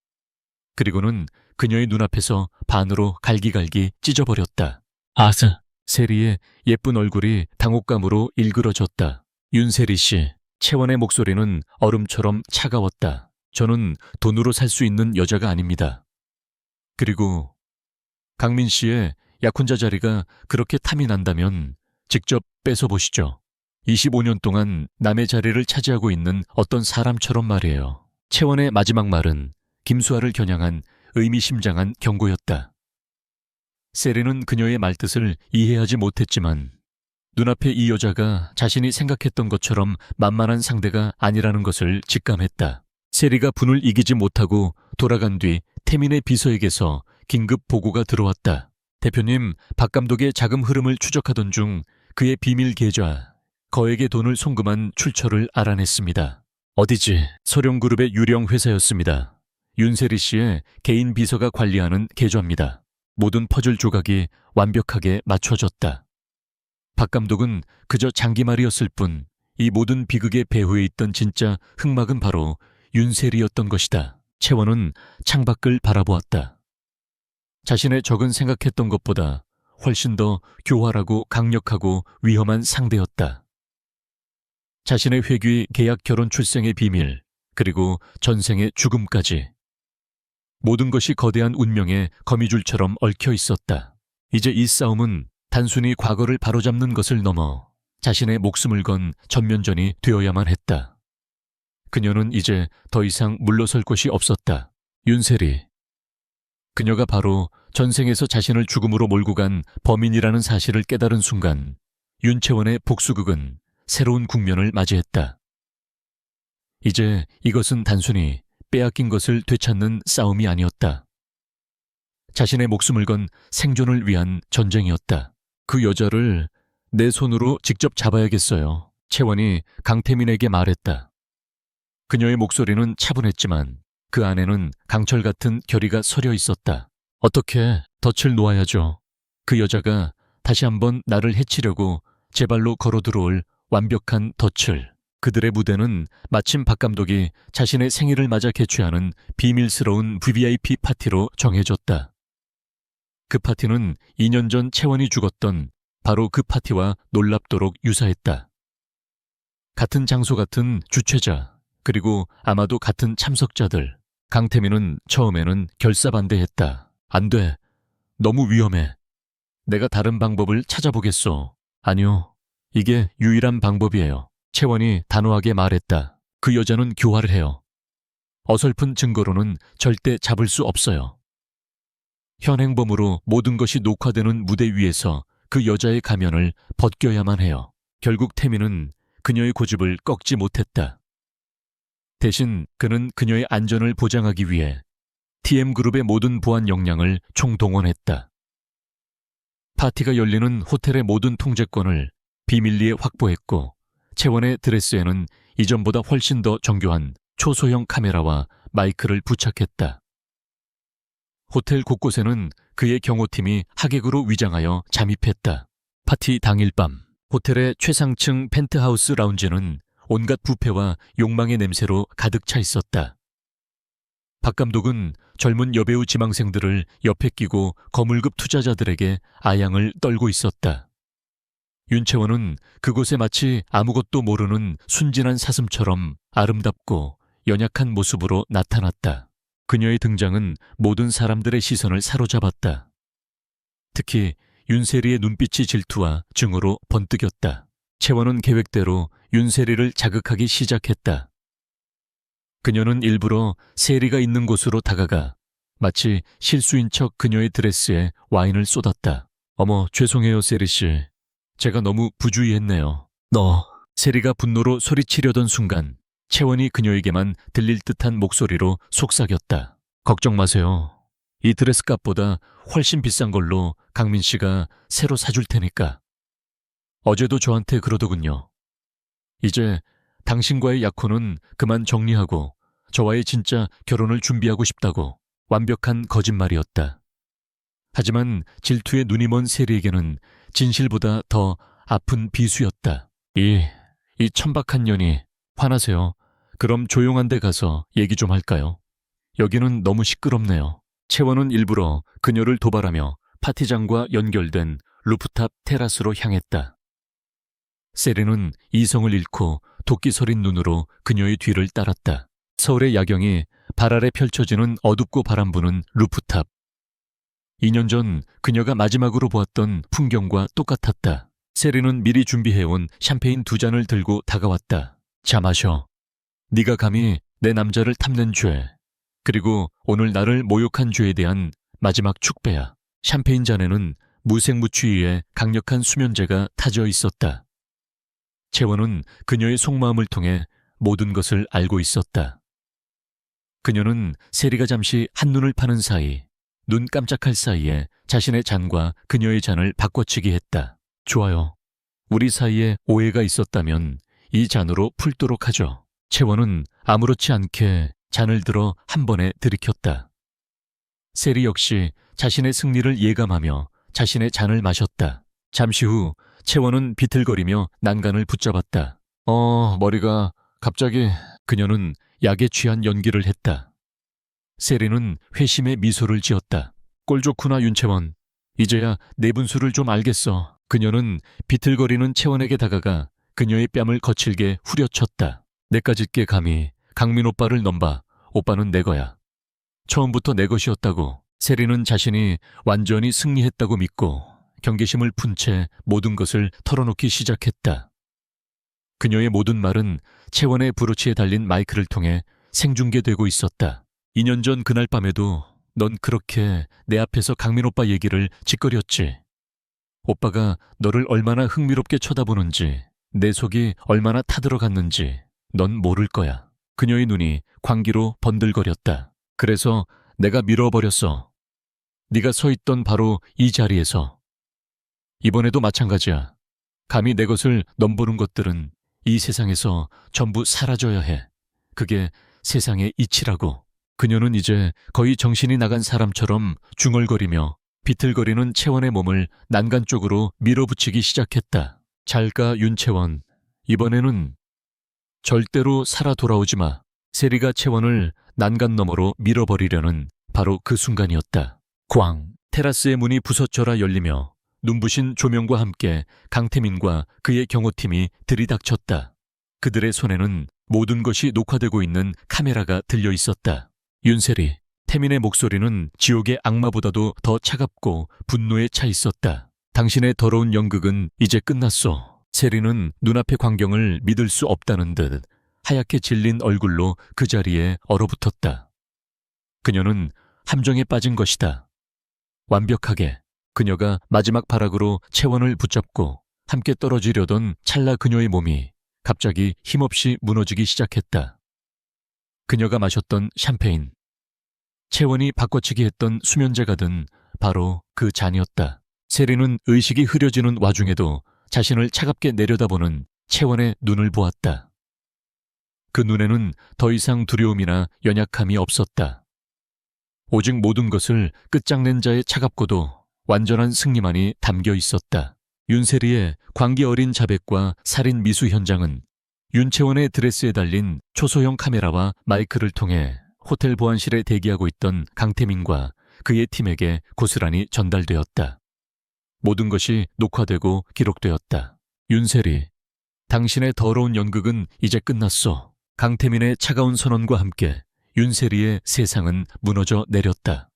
그리고는 그녀의 눈앞에서 반으로 갈기갈기 찢어버렸다. 아스! 세리의 예쁜 얼굴이 당혹감으로 일그러졌다. 윤세리 씨, 채원의 목소리는 얼음처럼 차가웠다. 저는 돈으로 살 수 있는 여자가 아닙니다. 그리고 강민 씨의 약혼자 자리가 그렇게 탐이 난다면 직접 뺏어보시죠. 25년 동안 남의 자리를 차지하고 있는 어떤 사람처럼 말이에요. 채원의 마지막 말은 김수아를 겨냥한 의미심장한 경고였다. 세리는 그녀의 말뜻을 이해하지 못했지만 눈앞에 이 여자가 자신이 생각했던 것처럼 만만한 상대가 아니라는 것을 직감했다. 세리가 분을 이기지 못하고 돌아간 뒤 태민의 비서에게서 긴급 보고가 들어왔다. 대표님, 박 감독의 자금 흐름을 추적하던 중 그의 비밀 계좌, 거액의 돈을 송금한 출처를 알아냈습니다. 어디지? 소룡그룹의 유령 회사였습니다. 윤세리 씨의 개인 비서가 관리하는 계좌입니다. 모든 퍼즐 조각이 완벽하게 맞춰졌다. 박 감독은 그저 장기말이었을 뿐 이 모든 비극의 배후에 있던 진짜 흑막은 바로 윤세리였던 것이다. 채원은 창밖을 바라보았다. 자신의 적은 생각했던 것보다 훨씬 더 교활하고 강력하고 위험한 상대였다. 자신의 회귀 계약 결혼 출생의 비밀, 그리고 전생의 죽음까지. 모든 것이 거대한 운명의 거미줄처럼 얽혀 있었다. 이제 이 싸움은 단순히 과거를 바로잡는 것을 넘어 자신의 목숨을 건 전면전이 되어야만 했다. 그녀는 이제 더 이상 물러설 곳이 없었다. 윤세리. 그녀가 바로 전생에서 자신을 죽음으로 몰고 간 범인이라는 사실을 깨달은 순간 윤채원의 복수극은 새로운 국면을 맞이했다. 이제 이것은 단순히 빼앗긴 것을 되찾는 싸움이 아니었다. 자신의 목숨을 건 생존을 위한 전쟁이었다. 그 여자를 내 손으로 직접 잡아야겠어요. 채원이 강태민에게 말했다. 그녀의 목소리는 차분했지만 그 안에는 강철 같은 결의가 서려 있었다. 어떻게 덫을 놓아야죠. 그 여자가 다시 한번 나를 해치려고 제 발로 걸어 들어올 완벽한 덫을. 그들의 무대는 마침 박 감독이 자신의 생일을 맞아 개최하는 비밀스러운 VVIP 파티로 정해졌다. 그 파티는 2년 전 채원이 죽었던 바로 그 파티와 놀랍도록 유사했다. 같은 장소 같은 주최자, 그리고 아마도 같은 참석자들. 강태민은 처음에는 결사반대했다. 안 돼. 너무 위험해. 내가 다른 방법을 찾아보겠소. 아니요. 이게 유일한 방법이에요. 채원이 단호하게 말했다. 그 여자는 교활해요. 어설픈 증거로는 절대 잡을 수 없어요. 현행범으로 모든 것이 녹화되는 무대 위에서 그 여자의 가면을 벗겨야만 해요. 결국 태민은 그녀의 고집을 꺾지 못했다. 대신 그는 그녀의 안전을 보장하기 위해 TM그룹의 모든 보안 역량을 총동원했다. 파티가 열리는 호텔의 모든 통제권을 비밀리에 확보했고 채원의 드레스에는 이전보다 훨씬 더 정교한 초소형 카메라와 마이크를 부착했다. 호텔 곳곳에는 그의 경호팀이 하객으로 위장하여 잠입했다. 파티 당일 밤 호텔의 최상층 펜트하우스 라운지는 온갖 부패와 욕망의 냄새로 가득 차 있었다. 박 감독은 젊은 여배우 지망생들을 옆에 끼고 거물급 투자자들에게 아양을 떨고 있었다. 윤채원은 그곳에 마치 아무것도 모르는 순진한 사슴처럼 아름답고 연약한 모습으로 나타났다. 그녀의 등장은 모든 사람들의 시선을 사로잡았다. 특히 윤세리의 눈빛이 질투와 증오로 번뜩였다. 채원은 계획대로 윤세리를 자극하기 시작했다. 그녀는 일부러 세리가 있는 곳으로 다가가 마치 실수인 척 그녀의 드레스에 와인을 쏟았다. 어머, 죄송해요, 세리씨. 제가 너무 부주의했네요. 세리가 분노로 소리치려던 순간 채원이 그녀에게만 들릴 듯한 목소리로 속삭였다. 걱정 마세요. 이 드레스 값보다 훨씬 비싼 걸로 강민 씨가 새로 사줄 테니까. 어제도 저한테 그러더군요. 이제 당신과의 약혼은 그만 정리하고 저와의 진짜 결혼을 준비하고 싶다고. 완벽한 거짓말이었다. 하지만 질투에 눈이 먼 세리에게는 진실보다 더 아픈 비수였다. 이 천박한 년이. 화나세요. 그럼 조용한 데 가서 얘기 좀 할까요? 여기는 너무 시끄럽네요. 채원은 일부러 그녀를 도발하며 파티장과 연결된 루프탑 테라스로 향했다. 세리는 이성을 잃고 도끼 서린 눈으로 그녀의 뒤를 따랐다. 서울의 야경이 발 아래 펼쳐지는 어둡고 바람 부는 루프탑. 2년 전 그녀가 마지막으로 보았던 풍경과 똑같았다. 세리는 미리 준비해온 샴페인 2잔을 들고 다가왔다. 자, 마셔. 네가 감히 내 남자를 탐낸 죄, 그리고 오늘 나를 모욕한 죄에 대한 마지막 축배야. 샴페인 잔에는 무색무취의 강력한 수면제가 타져 있었다. 채원은 그녀의 속마음을 통해 모든 것을 알고 있었다. 그녀는 세리가 잠시 한눈을 파는 사이, 눈 깜짝할 사이에 자신의 잔과 그녀의 잔을 바꿔치기 했다. 좋아요. 우리 사이에 오해가 있었다면 이 잔으로 풀도록 하죠. 채원은 아무렇지 않게 잔을 들어 한 번에 들이켰다. 세리 역시 자신의 승리를 예감하며 자신의 잔을 마셨다. 잠시 후 채원은 비틀거리며 난간을 붙잡았다. 머리가 갑자기. 그녀는 약에 취한 연기를 했다. 세리는 회심의 미소를 지었다. 꼴 좋구나, 윤채원. 이제야 내 분수를 좀 알겠어. 그녀는 비틀거리는 채원에게 다가가 그녀의 뺨을 거칠게 후려쳤다. 내까짓게 감히 강민 오빠를 넘봐. 오빠는 내 거야. 처음부터 내 것이었다고. 세리는 자신이 완전히 승리했다고 믿고 경계심을 푼 채 모든 것을 털어놓기 시작했다. 그녀의 모든 말은 채원의 브로치에 달린 마이크를 통해 생중계되고 있었다. 2년 전 그날 밤에도 넌 그렇게 내 앞에서 강민 오빠 얘기를 짓거렸지. 오빠가 너를 얼마나 흥미롭게 쳐다보는지, 내 속이 얼마나 타들어갔는지 넌 모를 거야. 그녀의 눈이 광기로 번들거렸다. 그래서 내가 밀어버렸어. 네가 서 있던 바로 이 자리에서. 이번에도 마찬가지야. 감히 내 것을 넘보는 것들은 이 세상에서 전부 사라져야 해. 그게 세상의 이치라고. 그녀는 이제 거의 정신이 나간 사람처럼 중얼거리며 비틀거리는 채원의 몸을 난간 쪽으로 밀어붙이기 시작했다. 잘 가, 윤채원. 이번에는 절대로 살아 돌아오지 마. 세리가 채원을 난간 너머로 밀어버리려는 바로 그 순간이었다. 꽝! 테라스의 문이 부서져라 열리며 눈부신 조명과 함께 강태민과 그의 경호팀이 들이닥쳤다. 그들의 손에는 모든 것이 녹화되고 있는 카메라가 들려 있었다. 윤세리, 태민의 목소리는 지옥의 악마보다도 더 차갑고 분노에 차 있었다. 당신의 더러운 연극은 이제 끝났어. 세리는 눈앞의 광경을 믿을 수 없다는 듯 하얗게 질린 얼굴로 그 자리에 얼어붙었다. 그녀는 함정에 빠진 것이다. 완벽하게. 그녀가 마지막 발악으로 채원을 붙잡고 함께 떨어지려던 찰나 그녀의 몸이 갑자기 힘없이 무너지기 시작했다. 그녀가 마셨던 샴페인. 채원이 바꿔치기 했던 수면제가 든 바로 그 잔이었다. 세리는 의식이 흐려지는 와중에도 자신을 차갑게 내려다보는 채원의 눈을 보았다. 그 눈에는 더 이상 두려움이나 연약함이 없었다. 오직 모든 것을 끝장낸 자의 차갑고도 완전한 승리만이 담겨 있었다. 윤세리의 광기 어린 자백과 살인 미수 현장은 윤채원의 드레스에 달린 초소형 카메라와 마이크를 통해 호텔 보안실에 대기하고 있던 강태민과 그의 팀에게 고스란히 전달되었다. 모든 것이 녹화되고 기록되었다. 윤세리, 당신의 더러운 연극은 이제 끝났소. 강태민의 차가운 선언과 함께 윤세리의 세상은 무너져 내렸다.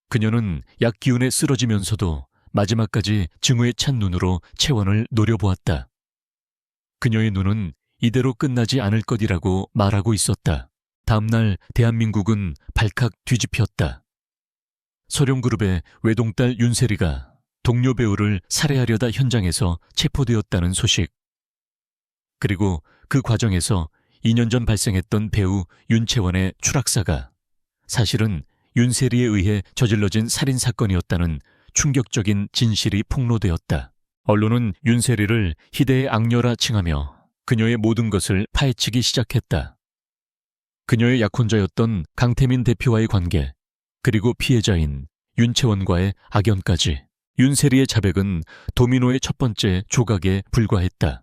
그녀는 약기운에 쓰러지면서도 마지막까지 증오에 찬 눈으로 채원을 노려보았다. 그녀의 눈은 이대로 끝나지 않을 것이라고 말하고 있었다. 다음날 대한민국은 발칵 뒤집혔다. 소룡그룹의 외동딸 윤세리가 동료 배우를 살해하려다 현장에서 체포되었다는 소식. 그리고 그 과정에서 2년 전 발생했던 배우 윤채원의 추락사가 사실은 윤세리에 의해 저질러진 살인사건이었다는 충격적인 진실이 폭로되었다. 언론은 윤세리를 희대의 악녀라 칭하며 그녀의 모든 것을 파헤치기 시작했다. 그녀의 약혼자였던 강태민 대표와의 관계, 그리고 피해자인 윤채원과의 악연까지. 윤세리의 자백은 도미노의 첫 번째 조각에 불과했다.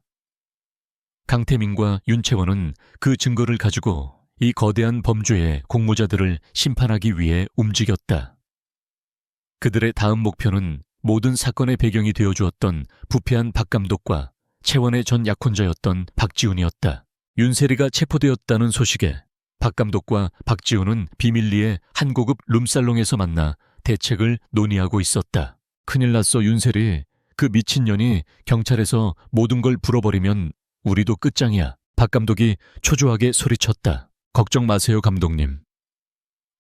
강태민과 윤채원은 그 증거를 가지고 이 거대한 범죄의 공모자들을 심판하기 위해 움직였다. 그들의 다음 목표는 모든 사건의 배경이 되어주었던 부패한 박 감독과 채원의 전 약혼자였던 박지훈이었다. 윤세리가 체포되었다는 소식에 박 감독과 박지훈은 비밀리에 한 고급 룸살롱에서 만나 대책을 논의하고 있었다. 큰일 났어, 윤세리. 그 미친년이 경찰에서 모든 걸 풀어버리면 우리도 끝장이야. 박 감독이 초조하게 소리쳤다. 걱정 마세요, 감독님.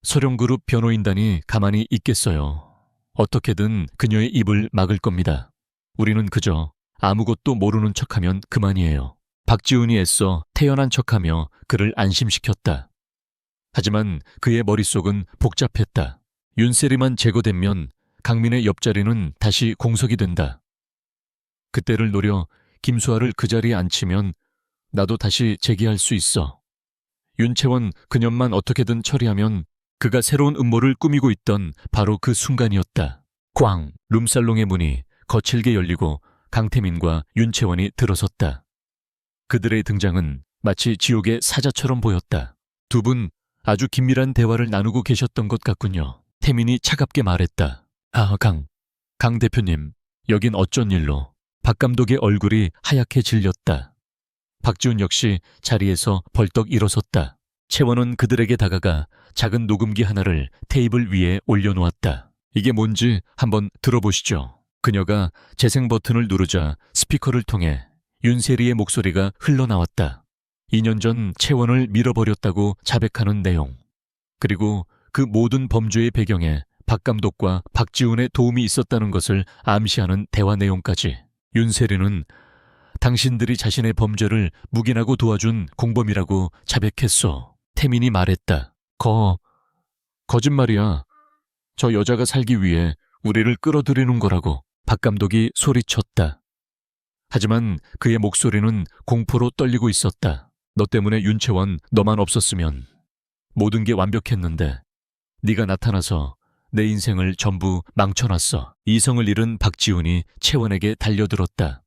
소룡그룹 변호인단이 가만히 있겠어요. 어떻게든 그녀의 입을 막을 겁니다. 우리는 그저 아무것도 모르는 척하면 그만이에요. 박지훈이 애써 태연한 척하며 그를 안심시켰다. 하지만 그의 머릿속은 복잡했다. 윤세리만 제거되면 강민의 옆자리는 다시 공석이 된다. 그때를 노려 김수아를 그 자리에 앉히면 나도 다시 재기할 수 있어. 윤채원 그년만 어떻게든 처리하면 그가 새로운 음모를 꾸미고 있던 바로 그 순간이었다. 꽝! 룸살롱의 문이 거칠게 열리고 강태민과 윤채원이 들어섰다. 그들의 등장은 마치 지옥의 사자처럼 보였다. 두 분 아주 긴밀한 대화를 나누고 계셨던 것 같군요. 태민이 차갑게 말했다. 아, 강 대표님, 여긴 어쩐 일로? 박 감독의 얼굴이 하얗게 질렸다. 박지훈 역시 자리에서 벌떡 일어섰다. 채원은 그들에게 다가가 작은 녹음기 하나를 테이블 위에 올려놓았다. 이게 뭔지 한번 들어보시죠. 그녀가 재생 버튼을 누르자 스피커를 통해 윤세리의 목소리가 흘러나왔다. 2년 전 채원을 밀어버렸다고 자백하는 내용. 그리고 그 모든 범죄의 배경에 박 감독과 박지훈의 도움이 있었다는 것을 암시하는 대화 내용까지. 윤세리는 당신들이 자신의 범죄를 묵인하고 도와준 공범이라고 자백했어. 태민이 말했다. 거짓말이야. 저 여자가 살기 위해 우리를 끌어들이는 거라고. 박 감독이 소리쳤다. 하지만 그의 목소리는 공포로 떨리고 있었다. 너 때문에 윤채원, 너만 없었으면 모든 게 완벽했는데 네가 나타나서 내 인생을 전부 망쳐놨어. 이성을 잃은 박지훈이 채원에게 달려들었다.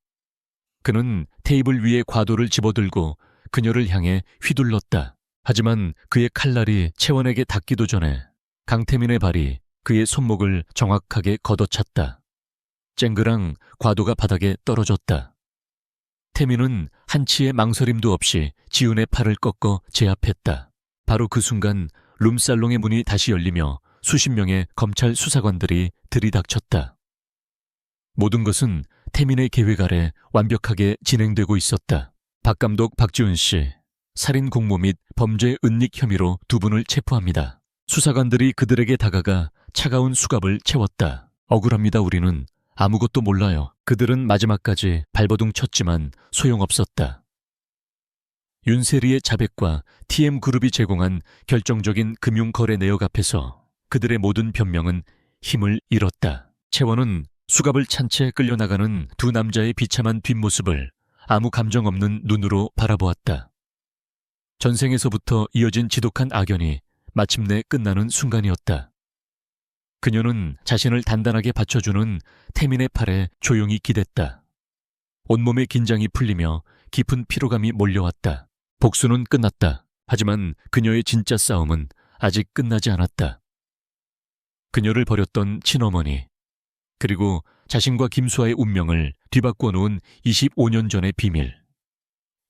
그는 테이블 위에 과도를 집어들고 그녀를 향해 휘둘렀다. 하지만 그의 칼날이 채원에게 닿기도 전에 강태민의 발이 그의 손목을 정확하게 걷어찼다. 쨍그랑 과도가 바닥에 떨어졌다. 태민은 한치의 망설임도 없이 지훈의 팔을 꺾어 제압했다. 바로 그 순간 룸살롱의 문이 다시 열리며 수십 명의 검찰 수사관들이 들이닥쳤다. 모든 것은 태민의 계획 아래 완벽하게 진행되고 있었다. 박 감독 박지훈 씨, 살인 공모 및 범죄 은닉 혐의로 두 분을 체포합니다. 수사관들이 그들에게 다가가 차가운 수갑을 채웠다. 억울합니다. 우리는 아무것도 몰라요. 그들은 마지막까지 발버둥 쳤지만 소용없었다. 윤세리의 자백과 TM그룹이 제공한 결정적인 금융거래 내역 앞에서 그들의 모든 변명은 힘을 잃었다. 채원은 수갑을 찬 채 끌려나가는 두 남자의 비참한 뒷모습을 아무 감정 없는 눈으로 바라보았다. 전생에서부터 이어진 지독한 악연이 마침내 끝나는 순간이었다. 그녀는 자신을 단단하게 받쳐주는 태민의 팔에 조용히 기댔다. 온몸의 긴장이 풀리며 깊은 피로감이 몰려왔다. 복수는 끝났다. 하지만 그녀의 진짜 싸움은 아직 끝나지 않았다. 그녀를 버렸던 친어머니, 그리고 자신과 김수아의 운명을 뒤바꿔 놓은 25년 전의 비밀.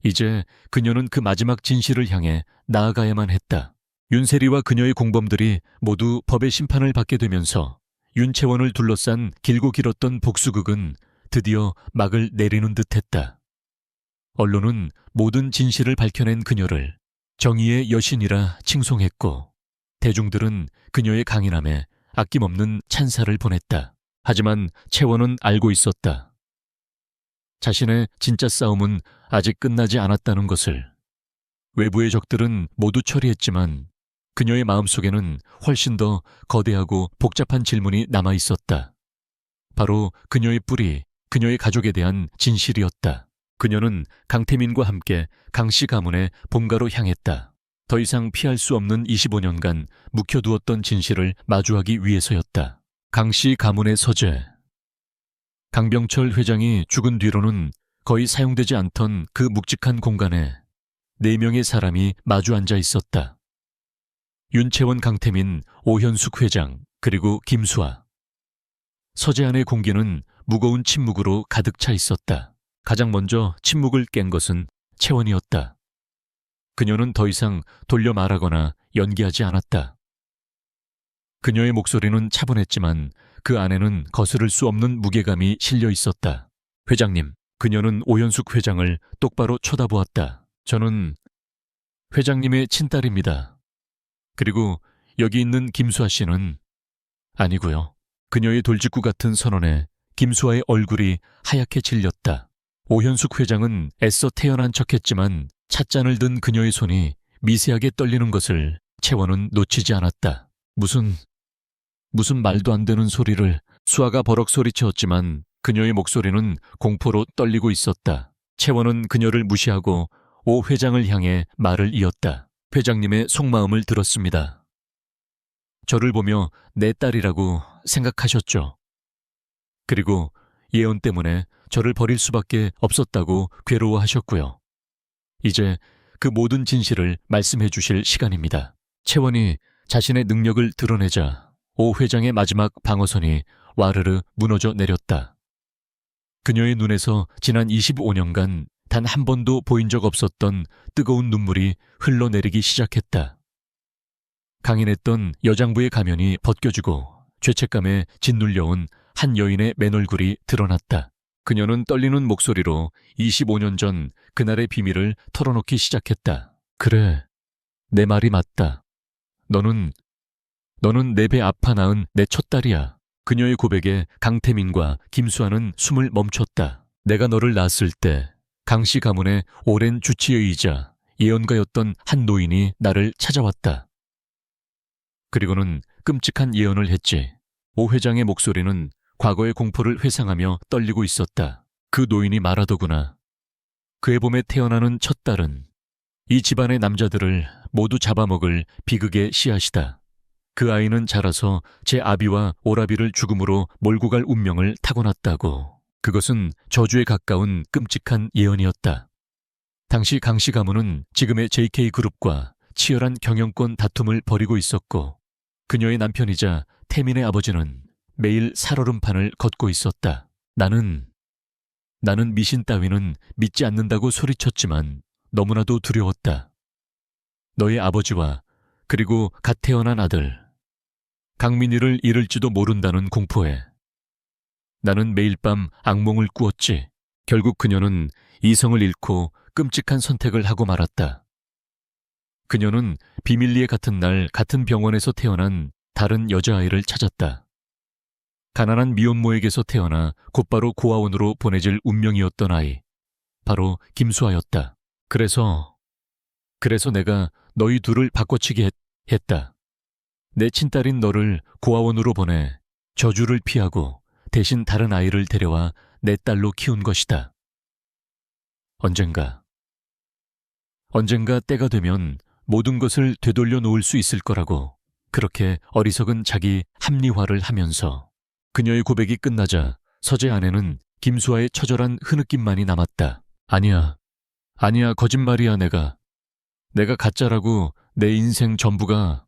이제 그녀는 그 마지막 진실을 향해 나아가야만 했다. 윤세리와 그녀의 공범들이 모두 법의 심판을 받게 되면서 윤채원을 둘러싼 길고 길었던 복수극은 드디어 막을 내리는 듯했다. 언론은 모든 진실을 밝혀낸 그녀를 정의의 여신이라 칭송했고, 대중들은 그녀의 강인함에 아낌없는 찬사를 보냈다. 하지만 채원은 알고 있었다. 자신의 진짜 싸움은 아직 끝나지 않았다는 것을. 외부의 적들은 모두 처리했지만 그녀의 마음속에는 훨씬 더 거대하고 복잡한 질문이 남아 있었다. 바로 그녀의 뿌리, 그녀의 가족에 대한 진실이었다. 그녀는 강태민과 함께 강씨 가문의 본가로 향했다. 더 이상 피할 수 없는 25년간 묵혀두었던 진실을 마주하기 위해서였다. 강씨 가문의 서재. 강병철 회장이 죽은 뒤로는 거의 사용되지 않던 그 묵직한 공간에 4명의 사람이 마주 앉아 있었다. 윤채원, 강태민, 오현숙 회장, 그리고 김수아. 서재 안의 공기는 무거운 침묵으로 가득 차 있었다. 가장 먼저 침묵을 깬 것은 채원이었다. 그녀는 더 이상 돌려 말하거나 연기하지 않았다. 그녀의 목소리는 차분했지만 그 안에는 거스를 수 없는 무게감이 실려 있었다. 회장님, 그녀는 오현숙 회장을 똑바로 쳐다보았다. 저는 회장님의 친딸입니다. 그리고 여기 있는 김수아 씨는 아니고요. 그녀의 돌직구 같은 선언에 김수아의 얼굴이 하얗게 질렸다. 오현숙 회장은 애써 태연한 척했지만 찻잔을 든 그녀의 손이 미세하게 떨리는 것을 채원은 놓치지 않았다. 무슨 말도 안 되는 소리를. 수아가 버럭 소리쳤지만 그녀의 목소리는 공포로 떨리고 있었다. 채원은 그녀를 무시하고 오 회장을 향해 말을 이었다. 회장님의 속마음을 들었습니다. 저를 보며 내 딸이라고 생각하셨죠. 그리고 예언 때문에 저를 버릴 수밖에 없었다고 괴로워하셨고요. 이제 그 모든 진실을 말씀해 주실 시간입니다. 채원이 자신의 능력을 드러내자 오 회장의 마지막 방어선이 와르르 무너져 내렸다. 그녀의 눈에서 지난 25년간 단 한 번도 보인 적 없었던 뜨거운 눈물이 흘러내리기 시작했다. 강인했던 여장부의 가면이 벗겨지고 죄책감에 짓눌려온 한 여인의 맨얼굴이 드러났다. 그녀는 떨리는 목소리로 25년 전 그날의 비밀을 털어놓기 시작했다. 그래, 내 말이 맞다. 너는 내 배 아파 낳은 내 첫딸이야. 그녀의 고백에 강태민과 김수아는 숨을 멈췄다. 내가 너를 낳았을 때 강씨 가문의 오랜 주치의이자 예언가였던 한 노인이 나를 찾아왔다. 그리고는 끔찍한 예언을 했지. 오 회장의 목소리는 과거의 공포를 회상하며 떨리고 있었다. 그 노인이 말하더구나. 그의 봄에 태어나는 첫딸은 이 집안의 남자들을 모두 잡아먹을 비극의 씨앗이다. 그 아이는 자라서 제 아비와 오라비를 죽음으로 몰고 갈 운명을 타고났다고. 그것은 저주에 가까운 끔찍한 예언이었다. 당시 강씨 가문은 지금의 JK그룹과 치열한 경영권 다툼을 벌이고 있었고 그녀의 남편이자 태민의 아버지는 매일 살얼음판을 걷고 있었다. 나는 미신 따위는 믿지 않는다고 소리쳤지만 너무나도 두려웠다. 너의 아버지와 그리고 갓 태어난 아들 강민이를 잃을지도 모른다는 공포에 나는 매일 밤 악몽을 꾸었지. 결국 그녀는 이성을 잃고 끔찍한 선택을 하고 말았다. 그녀는 비밀리에 같은 날 같은 병원에서 태어난 다른 여자아이를 찾았다. 가난한 미혼모에게서 태어나 곧바로 고아원으로 보내질 운명이었던 아이, 바로 김수아였다. 그래서 내가 너희 둘을 바꿔치기 했다. 내 친딸인 너를 고아원으로 보내 저주를 피하고 대신 다른 아이를 데려와 내 딸로 키운 것이다. 언젠가 때가 되면 모든 것을 되돌려 놓을 수 있을 거라고 그렇게 어리석은 자기 합리화를 하면서 그녀의 고백이 끝나자 서재 안에는 김수아의 처절한 흐느낌만이 남았다. 아니야, 거짓말이야. 내가 가짜라고. 내 인생 전부가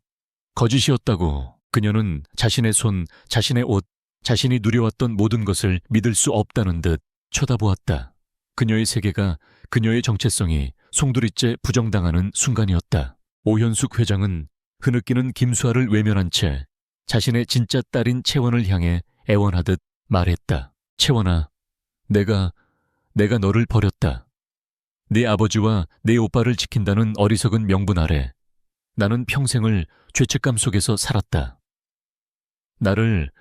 거짓이었다고. 그녀는 자신의 손, 자신의 옷, 자신이 누려왔던 모든 것을 믿을 수 없다는 듯 쳐다보았다. 그녀의 세계가, 그녀의 정체성이 송두리째 부정당하는 순간이었다. 오현숙 회장은 흐느끼는 김수아를 외면한 채 자신의 진짜 딸인 채원을 향해 애원하듯 말했다. 채원아, 내가 너를 버렸다. 네 아버지와 네 오빠를 지킨다는 어리석은 명분 아래 나는 평생을 죄책감 속에서 살았다. 나를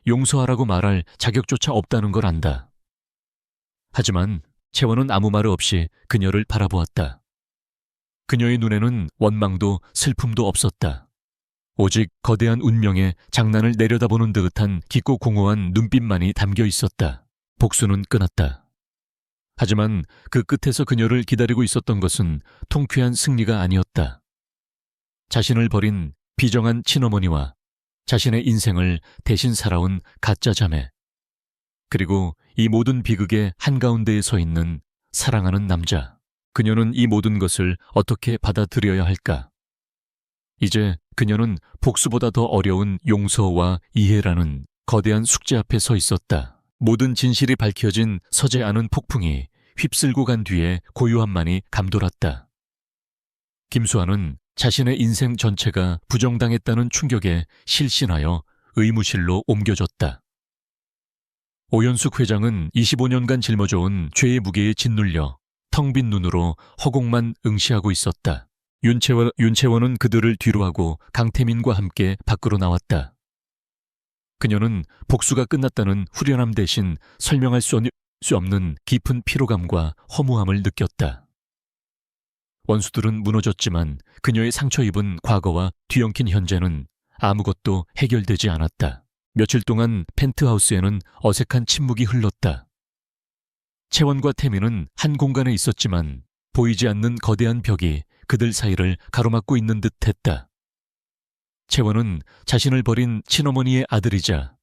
용서하라고 말할 자격조차 없다는 걸 안다. 하지만 채원은 아무 말 없이 그녀를 바라보았다. 그녀의 눈에는 원망도 슬픔도 없었다. 오직 거대한 운명의 장난을 내려다보는 듯한 깊고 공허한 눈빛만이 담겨 있었다. 복수는 끊었다. 하지만 그 끝에서 그녀를 기다리고 있었던 것은 통쾌한 승리가 아니었다. 자신을 버린 비정한 친어머니와 자신의 인생을 대신 살아온 가짜 자매, 그리고 이 모든 비극의 한가운데에 서 있는 사랑하는 남자. 그녀는 이 모든 것을 어떻게 받아들여야 할까? 이제 그녀는 복수보다 더 어려운 용서와 이해라는 거대한 숙제 앞에 서 있었다. 모든 진실이 밝혀진 서재 안은 폭풍이 휩쓸고 간 뒤에 고요함만이 감돌았다. 김수아는 자신의 인생 전체가 부정당했다는 충격에 실신하여 의무실로 옮겨졌다. 오현숙 회장은 25년간 짊어져온 죄의 무게에 짓눌려 텅 빈 눈으로 허공만 응시하고 있었다. 윤채원은 그들을 뒤로하고 강태민과 함께 밖으로 나왔다. 그녀는 복수가 끝났다는 후련함 대신 설명할 수 없는 깊은 피로감과 허무함을 느꼈다. 원수들은 무너졌지만 그녀의 상처 입은 과거와 뒤엉킨 현재는 아무것도 해결되지 않았다. 며칠 동안 펜트하우스에는 어색한 침묵이 흘렀다. 채원과 태민은 한 공간에 있었지만 보이지 않는 거대한 벽이 그들 사이를 가로막고 있는 듯했다. 채원은 자신을 버린 친어머니의 아들이자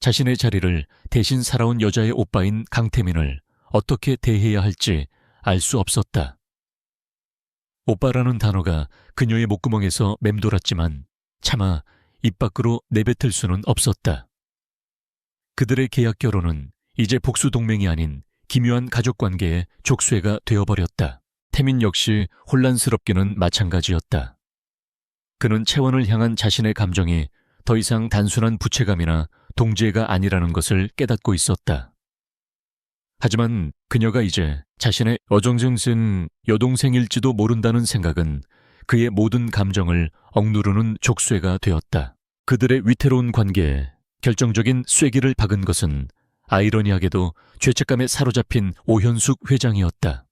자신의 자리를 대신 살아온 여자의 오빠인 강태민을 어떻게 대해야 할지 알 수 없었다. 오빠라는 단어가 그녀의 목구멍에서 맴돌았지만 차마 입 밖으로 내뱉을 수는 없었다. 그들의 계약 결혼은 이제 복수 동맹이 아닌 기묘한 가족관계의 족쇄가 되어버렸다. 태민 역시 혼란스럽기는 마찬가지였다. 그는 채원을 향한 자신의 감정이 더 이상 단순한 부채감이나 동지애가 아니라는 것을 깨닫고 있었다. 하지만 그녀가 이제 자신의 어정쩡한 여동생일지도 모른다는 생각은 그의 모든 감정을 억누르는 족쇄가 되었다. 그들의 위태로운 관계에 결정적인 쐐기를 박은 것은 아이러니하게도 죄책감에 사로잡힌 오현숙 회장이었다.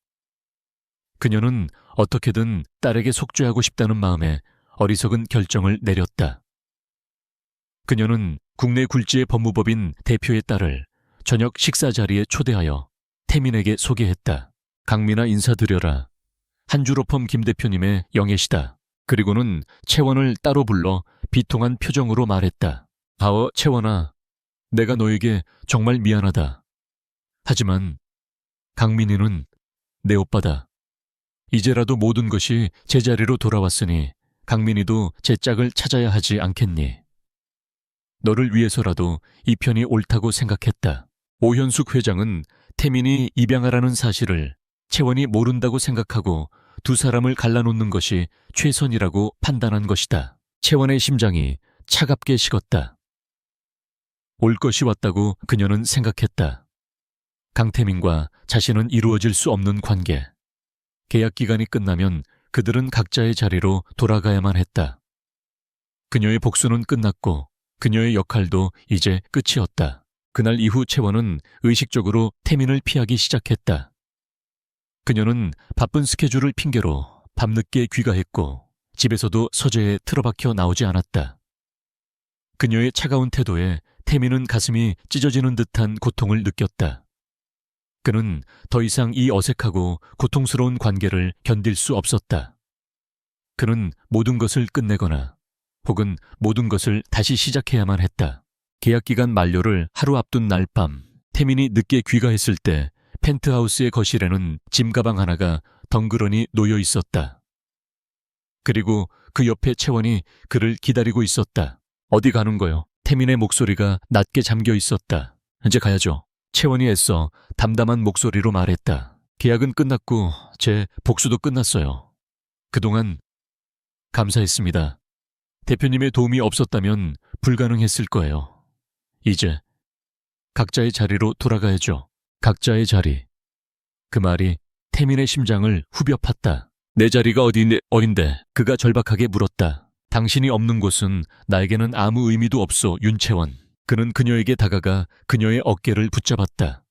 그녀는 어떻게든 딸에게 속죄하고 싶다는 마음에 어리석은 결정을 내렸다. 그녀는 국내 굴지의 법무법인 대표의 딸을 저녁 식사 자리에 초대하여 태민에게 소개했다. 강민아 인사드려라. 한주로펌 김 대표님의 영애시다. 그리고는 채원을 따로 불러 비통한 표정으로 말했다. 채원아, 내가 너에게 정말 미안하다. 하지만 강민이는 내 오빠다. 이제라도 모든 것이 제자리로 돌아왔으니 강민이도 제 짝을 찾아야 하지 않겠니? 너를 위해서라도 이 편이 옳다고 생각했다. 오현숙 회장은 태민이 입양하라는 사실을 채원이 모른다고 생각하고 두 사람을 갈라놓는 것이 최선이라고 판단한 것이다. 채원의 심장이 차갑게 식었다. 올 것이 왔다고 그녀는 생각했다. 강태민과 자신은 이루어질 수 없는 관계. 계약 기간이 끝나면 그들은 각자의 자리로 돌아가야만 했다. 그녀의 복수는 끝났고 그녀의 역할도 이제 끝이었다. 그날 이후 채원은 의식적으로 태민을 피하기 시작했다. 그녀는 바쁜 스케줄을 핑계로 밤늦게 귀가했고 집에서도 서재에 틀어박혀 나오지 않았다. 그녀의 차가운 태도에 태민은 가슴이 찢어지는 듯한 고통을 느꼈다. 그는 더 이상 이 어색하고 고통스러운 관계를 견딜 수 없었다. 그는 모든 것을 끝내거나 혹은 모든 것을 다시 시작해야만 했다. 계약기간 만료를 하루 앞둔 날 밤, 태민이 늦게 귀가했을 때 펜트하우스의 거실에는 짐가방 하나가 덩그러니 놓여 있었다. 그리고 그 옆에 채원이 그를 기다리고 있었다. 어디 가는 거요? 태민의 목소리가 낮게 잠겨 있었다. 이제 가야죠. 채원이 애써 담담한 목소리로 말했다. 계약은 끝났고 제 복수도 끝났어요. 그동안 감사했습니다. 대표님의 도움이 없었다면 불가능했을 거예요. 이제 각자의 자리로 돌아가야죠. 각자의 자리. 그 말이 태민의 심장을 후벼 팠다. 내 자리가 어딘데? 그가 절박하게 물었다. 당신이 없는 곳은 나에게는 아무 의미도 없어, 윤채원. 그는 그녀에게 다가가 그녀의 어깨를 붙잡았다.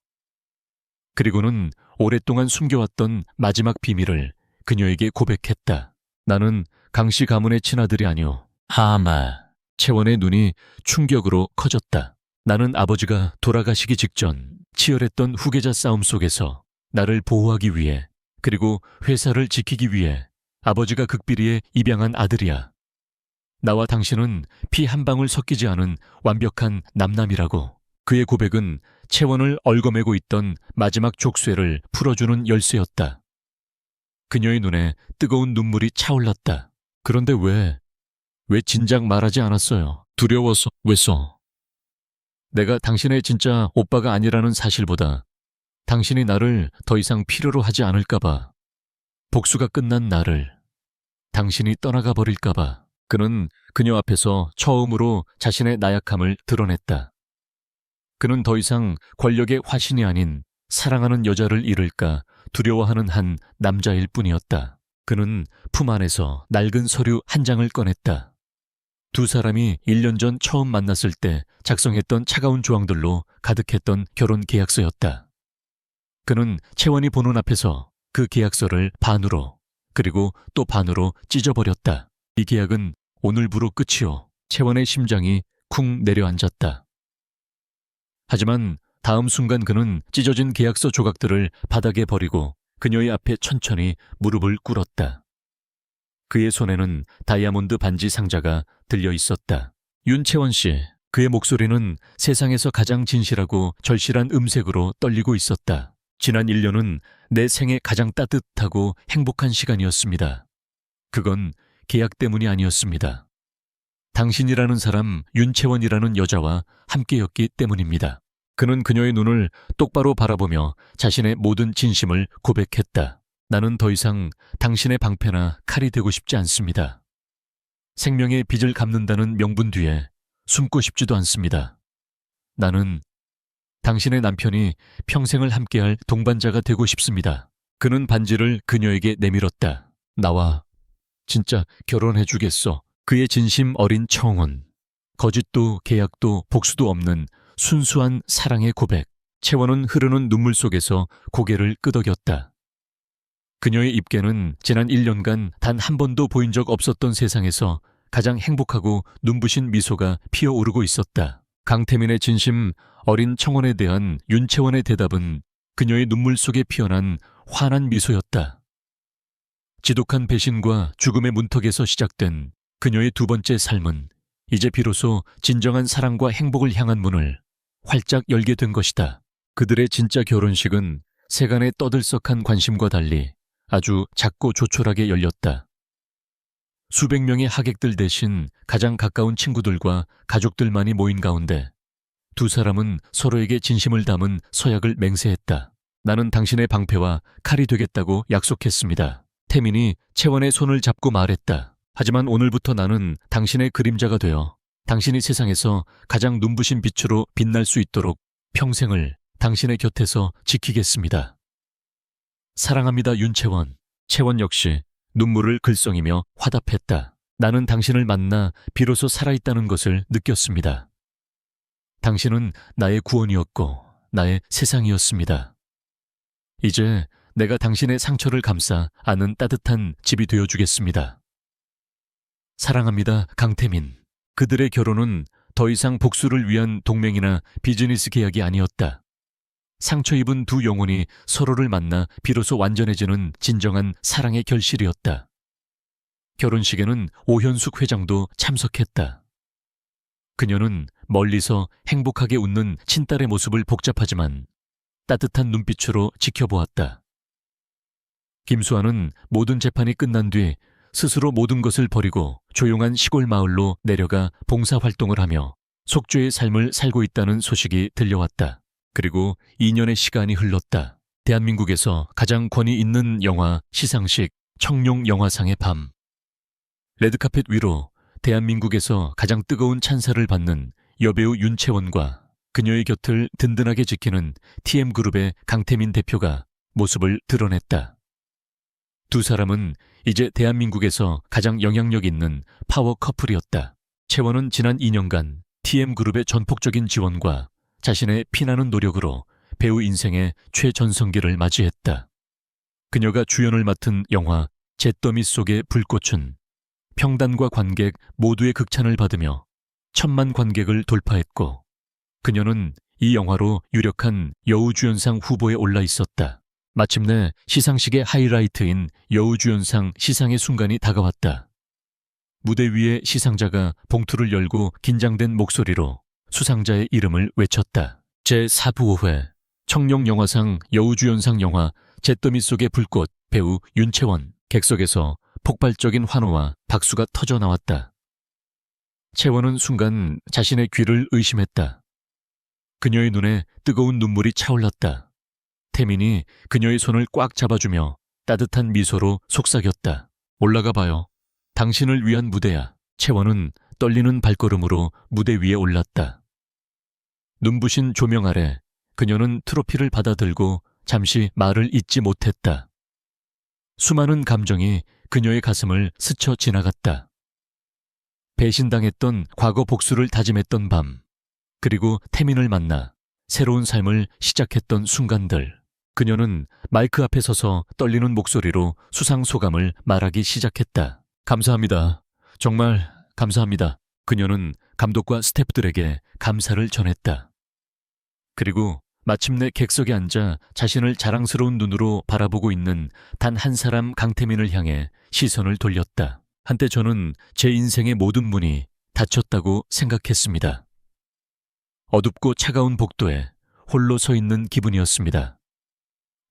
그리고는 오랫동안 숨겨왔던 마지막 비밀을 그녀에게 고백했다. 나는 강씨 가문의 친아들이 아니오. 하마. 채원의 눈이 충격으로 커졌다. 나는 아버지가 돌아가시기 직전 치열했던 후계자 싸움 속에서 나를 보호하기 위해 그리고 회사를 지키기 위해 아버지가 극비리에 입양한 아들이야. 나와 당신은 피 한 방울 섞이지 않은 완벽한 남남이라고. 그의 고백은 채원을 얽어매고 있던 마지막 족쇄를 풀어주는 열쇠였다. 그녀의 눈에 뜨거운 눈물이 차올랐다. 그런데 왜 진작 말하지 않았어요? 두려워서. 왜서? 내가 당신의 진짜 오빠가 아니라는 사실보다 당신이 나를 더 이상 필요로 하지 않을까봐. 복수가 끝난 나를 당신이 떠나가 버릴까봐. 그는 그녀 앞에서 처음으로 자신의 나약함을 드러냈다. 그는 더 이상 권력의 화신이 아닌 사랑하는 여자를 잃을까 두려워하는 한 남자일 뿐이었다. 그는 품 안에서 낡은 서류 한 장을 꺼냈다. 두 사람이 1년 전 처음 만났을 때 작성했던 차가운 조항들로 가득했던 결혼 계약서였다. 그는 채원이 보는 앞에서 그 계약서를 반으로 그리고 또 반으로 찢어버렸다. 이 계약은 오늘부로 끝이오. 채원의 심장이 쿵 내려앉았다. 하지만 다음 순간 그는 찢어진 계약서 조각들을 바닥에 버리고 그녀의 앞에 천천히 무릎을 꿇었다. 그의 손에는 다이아몬드 반지 상자가 들려 있었다. 윤채원 씨, 그의 목소리는 세상에서 가장 진실하고 절실한 음색으로 떨리고 있었다. 지난 1년은 내 생애 가장 따뜻하고 행복한 시간이었습니다. 그건 계약 때문이 아니었습니다. 당신이라는 사람, 윤채원이라는 여자와 함께였기 때문입니다. 그는 그녀의 눈을 똑바로 바라보며 자신의 모든 진심을 고백했다. 나는 더 이상 당신의 방패나 칼이 되고 싶지 않습니다. 생명의 빚을 갚는다는 명분 뒤에 숨고 싶지도 않습니다. 나는 당신의 남편이 평생을 함께할 동반자가 되고 싶습니다. 그는 반지를 그녀에게 내밀었다. 나와 진짜 결혼해주겠어. 그의 진심 어린 청혼. 거짓도 계약도 복수도 없는 순수한 사랑의 고백. 채원은 흐르는 눈물 속에서 고개를 끄덕였다. 그녀의 입계는 지난 1년간 단 한 번도 보인 적 없었던 세상에서 가장 행복하고 눈부신 미소가 피어오르고 있었다. 강태민의 진심 어린 청혼에 대한 윤채원의 대답은 그녀의 눈물 속에 피어난 환한 미소였다. 지독한 배신과 죽음의 문턱에서 시작된 그녀의 두 번째 삶은 이제 비로소 진정한 사랑과 행복을 향한 문을 활짝 열게 된 것이다. 그들의 진짜 결혼식은 세간의 떠들썩한 관심과 달리 아주 작고 조촐하게 열렸다. 수백 명의 하객들 대신 가장 가까운 친구들과 가족들만이 모인 가운데 두 사람은 서로에게 진심을 담은 서약을 맹세했다. 나는 당신의 방패와 칼이 되겠다고 약속했습니다. 태민이 채원의 손을 잡고 말했다. 하지만 오늘부터 나는 당신의 그림자가 되어 당신이 세상에서 가장 눈부신 빛으로 빛날 수 있도록 평생을 당신의 곁에서 지키겠습니다. 사랑합니다, 윤채원. 채원 역시 눈물을 글썽이며 화답했다. 나는 당신을 만나 비로소 살아있다는 것을 느꼈습니다. 당신은 나의 구원이었고 나의 세상이었습니다. 이제 내가 당신의 상처를 감싸 안은 따뜻한 집이 되어주겠습니다. 사랑합니다, 강태민. 그들의 결혼은 더 이상 복수를 위한 동맹이나 비즈니스 계약이 아니었다. 상처 입은 두 영혼이 서로를 만나 비로소 완전해지는 진정한 사랑의 결실이었다. 결혼식에는 오현숙 회장도 참석했다. 그녀는 멀리서 행복하게 웃는 친딸의 모습을 복잡하지만 따뜻한 눈빛으로 지켜보았다. 김수아는 모든 재판이 끝난 뒤 스스로 모든 것을 버리고 조용한 시골 마을로 내려가 봉사활동을 하며 속죄의 삶을 살고 있다는 소식이 들려왔다. 그리고 2년의 시간이 흘렀다. 대한민국에서 가장 권위 있는 영화 시상식 청룡 영화상의 밤. 레드카펫 위로 대한민국에서 가장 뜨거운 찬사를 받는 여배우 윤채원과 그녀의 곁을 든든하게 지키는 TM그룹의 강태민 대표가 모습을 드러냈다. 두 사람은 이제 대한민국에서 가장 영향력 있는 파워 커플이었다. 채원은 지난 2년간 TM그룹의 전폭적인 지원과 자신의 피나는 노력으로 배우 인생의 최전성기를 맞이했다. 그녀가 주연을 맡은 영화 잿더미 속의 불꽃은 평단과 관객 모두의 극찬을 받으며 1000만 관객을 돌파했고 그녀는 이 영화로 유력한 여우주연상 후보에 올라 있었다. 마침내 시상식의 하이라이트인 여우주연상 시상의 순간이 다가왔다. 무대 위에 시상자가 봉투를 열고 긴장된 목소리로 수상자의 이름을 외쳤다. 제4부호회 청룡영화상 여우주연상 영화 잿더미 속의 불꽃 배우 윤채원. 객석에서 폭발적인 환호와 박수가 터져 나왔다. 채원은 순간 자신의 귀를 의심했다. 그녀의 눈에 뜨거운 눈물이 차올랐다. 태민이 그녀의 손을 꽉 잡아주며 따뜻한 미소로 속삭였다. 올라가 봐요. 당신을 위한 무대야. 채원은 떨리는 발걸음으로 무대 위에 올랐다. 눈부신 조명 아래 그녀는 트로피를 받아들고 잠시 말을 잇지 못했다. 수많은 감정이 그녀의 가슴을 스쳐 지나갔다. 배신당했던 과거 복수를 다짐했던 밤, 그리고 태민을 만나 새로운 삶을 시작했던 순간들. 그녀는 마이크 앞에 서서 떨리는 목소리로 수상 소감을 말하기 시작했다. 감사합니다. 정말 감사합니다. 그녀는 감독과 스태프들에게 감사를 전했다. 그리고 마침내 객석에 앉아 자신을 자랑스러운 눈으로 바라보고 있는 단 한 사람 강태민을 향해 시선을 돌렸다. 한때 저는 제 인생의 모든 문이 닫혔다고 생각했습니다. 어둡고 차가운 복도에 홀로 서 있는 기분이었습니다.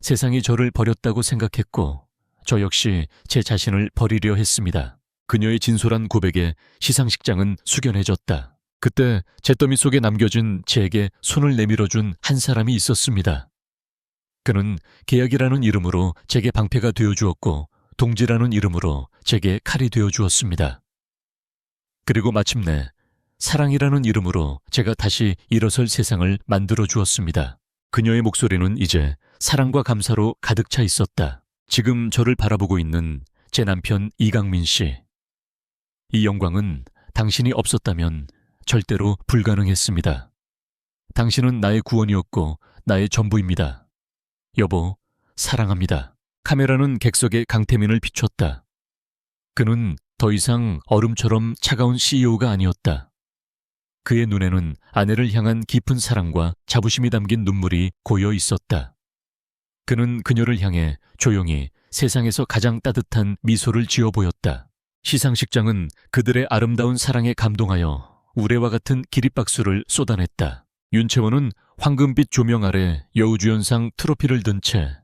세상이 저를 버렸다고 생각했고 저 역시 제 자신을 버리려 했습니다. 그녀의 진솔한 고백에 시상식장은 숙연해졌다. 그때 잿더미 속에 남겨진 제게 손을 내밀어준 한 사람이 있었습니다. 그는 계약이라는 이름으로 제게 방패가 되어주었고 동지라는 이름으로 제게 칼이 되어주었습니다. 그리고 마침내 사랑이라는 이름으로 제가 다시 일어설 세상을 만들어주었습니다. 그녀의 목소리는 이제 사랑과 감사로 가득 차 있었다. 지금 저를 바라보고 있는 제 남편 이강민 씨. 이 영광은 당신이 없었다면 절대로 불가능했습니다. 당신은 나의 구원이었고 나의 전부입니다. 여보, 사랑합니다. 카메라는 객석에 강태민을 비췄다. 그는 더 이상 얼음처럼 차가운 CEO가 아니었다. 그의 눈에는 아내를 향한 깊은 사랑과 자부심이 담긴 눈물이 고여 있었다. 그는 그녀를 향해 조용히 세상에서 가장 따뜻한 미소를 지어 보였다. 시상식장은 그들의 아름다운 사랑에 감동하여 우레와 같은 기립박수를 쏟아냈다. 윤채원은 황금빛 조명 아래 여우주연상 트로피를 든 채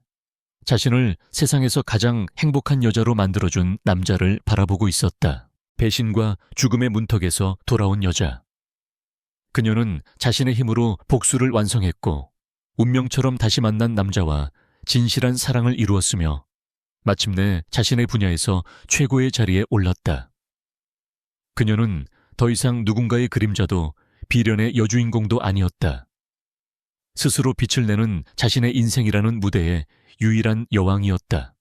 자신을 세상에서 가장 행복한 여자로 만들어준 남자를 바라보고 있었다. 배신과 죽음의 문턱에서 돌아온 여자. 그녀는 자신의 힘으로 복수를 완성했고 운명처럼 다시 만난 남자와 진실한 사랑을 이루었으며 마침내 자신의 분야에서 최고의 자리에 올랐다. 그녀는 더 이상 누군가의 그림자도 비련의 여주인공도 아니었다. 스스로 빛을 내는 자신의 인생이라는 무대의 유일한 여왕이었다.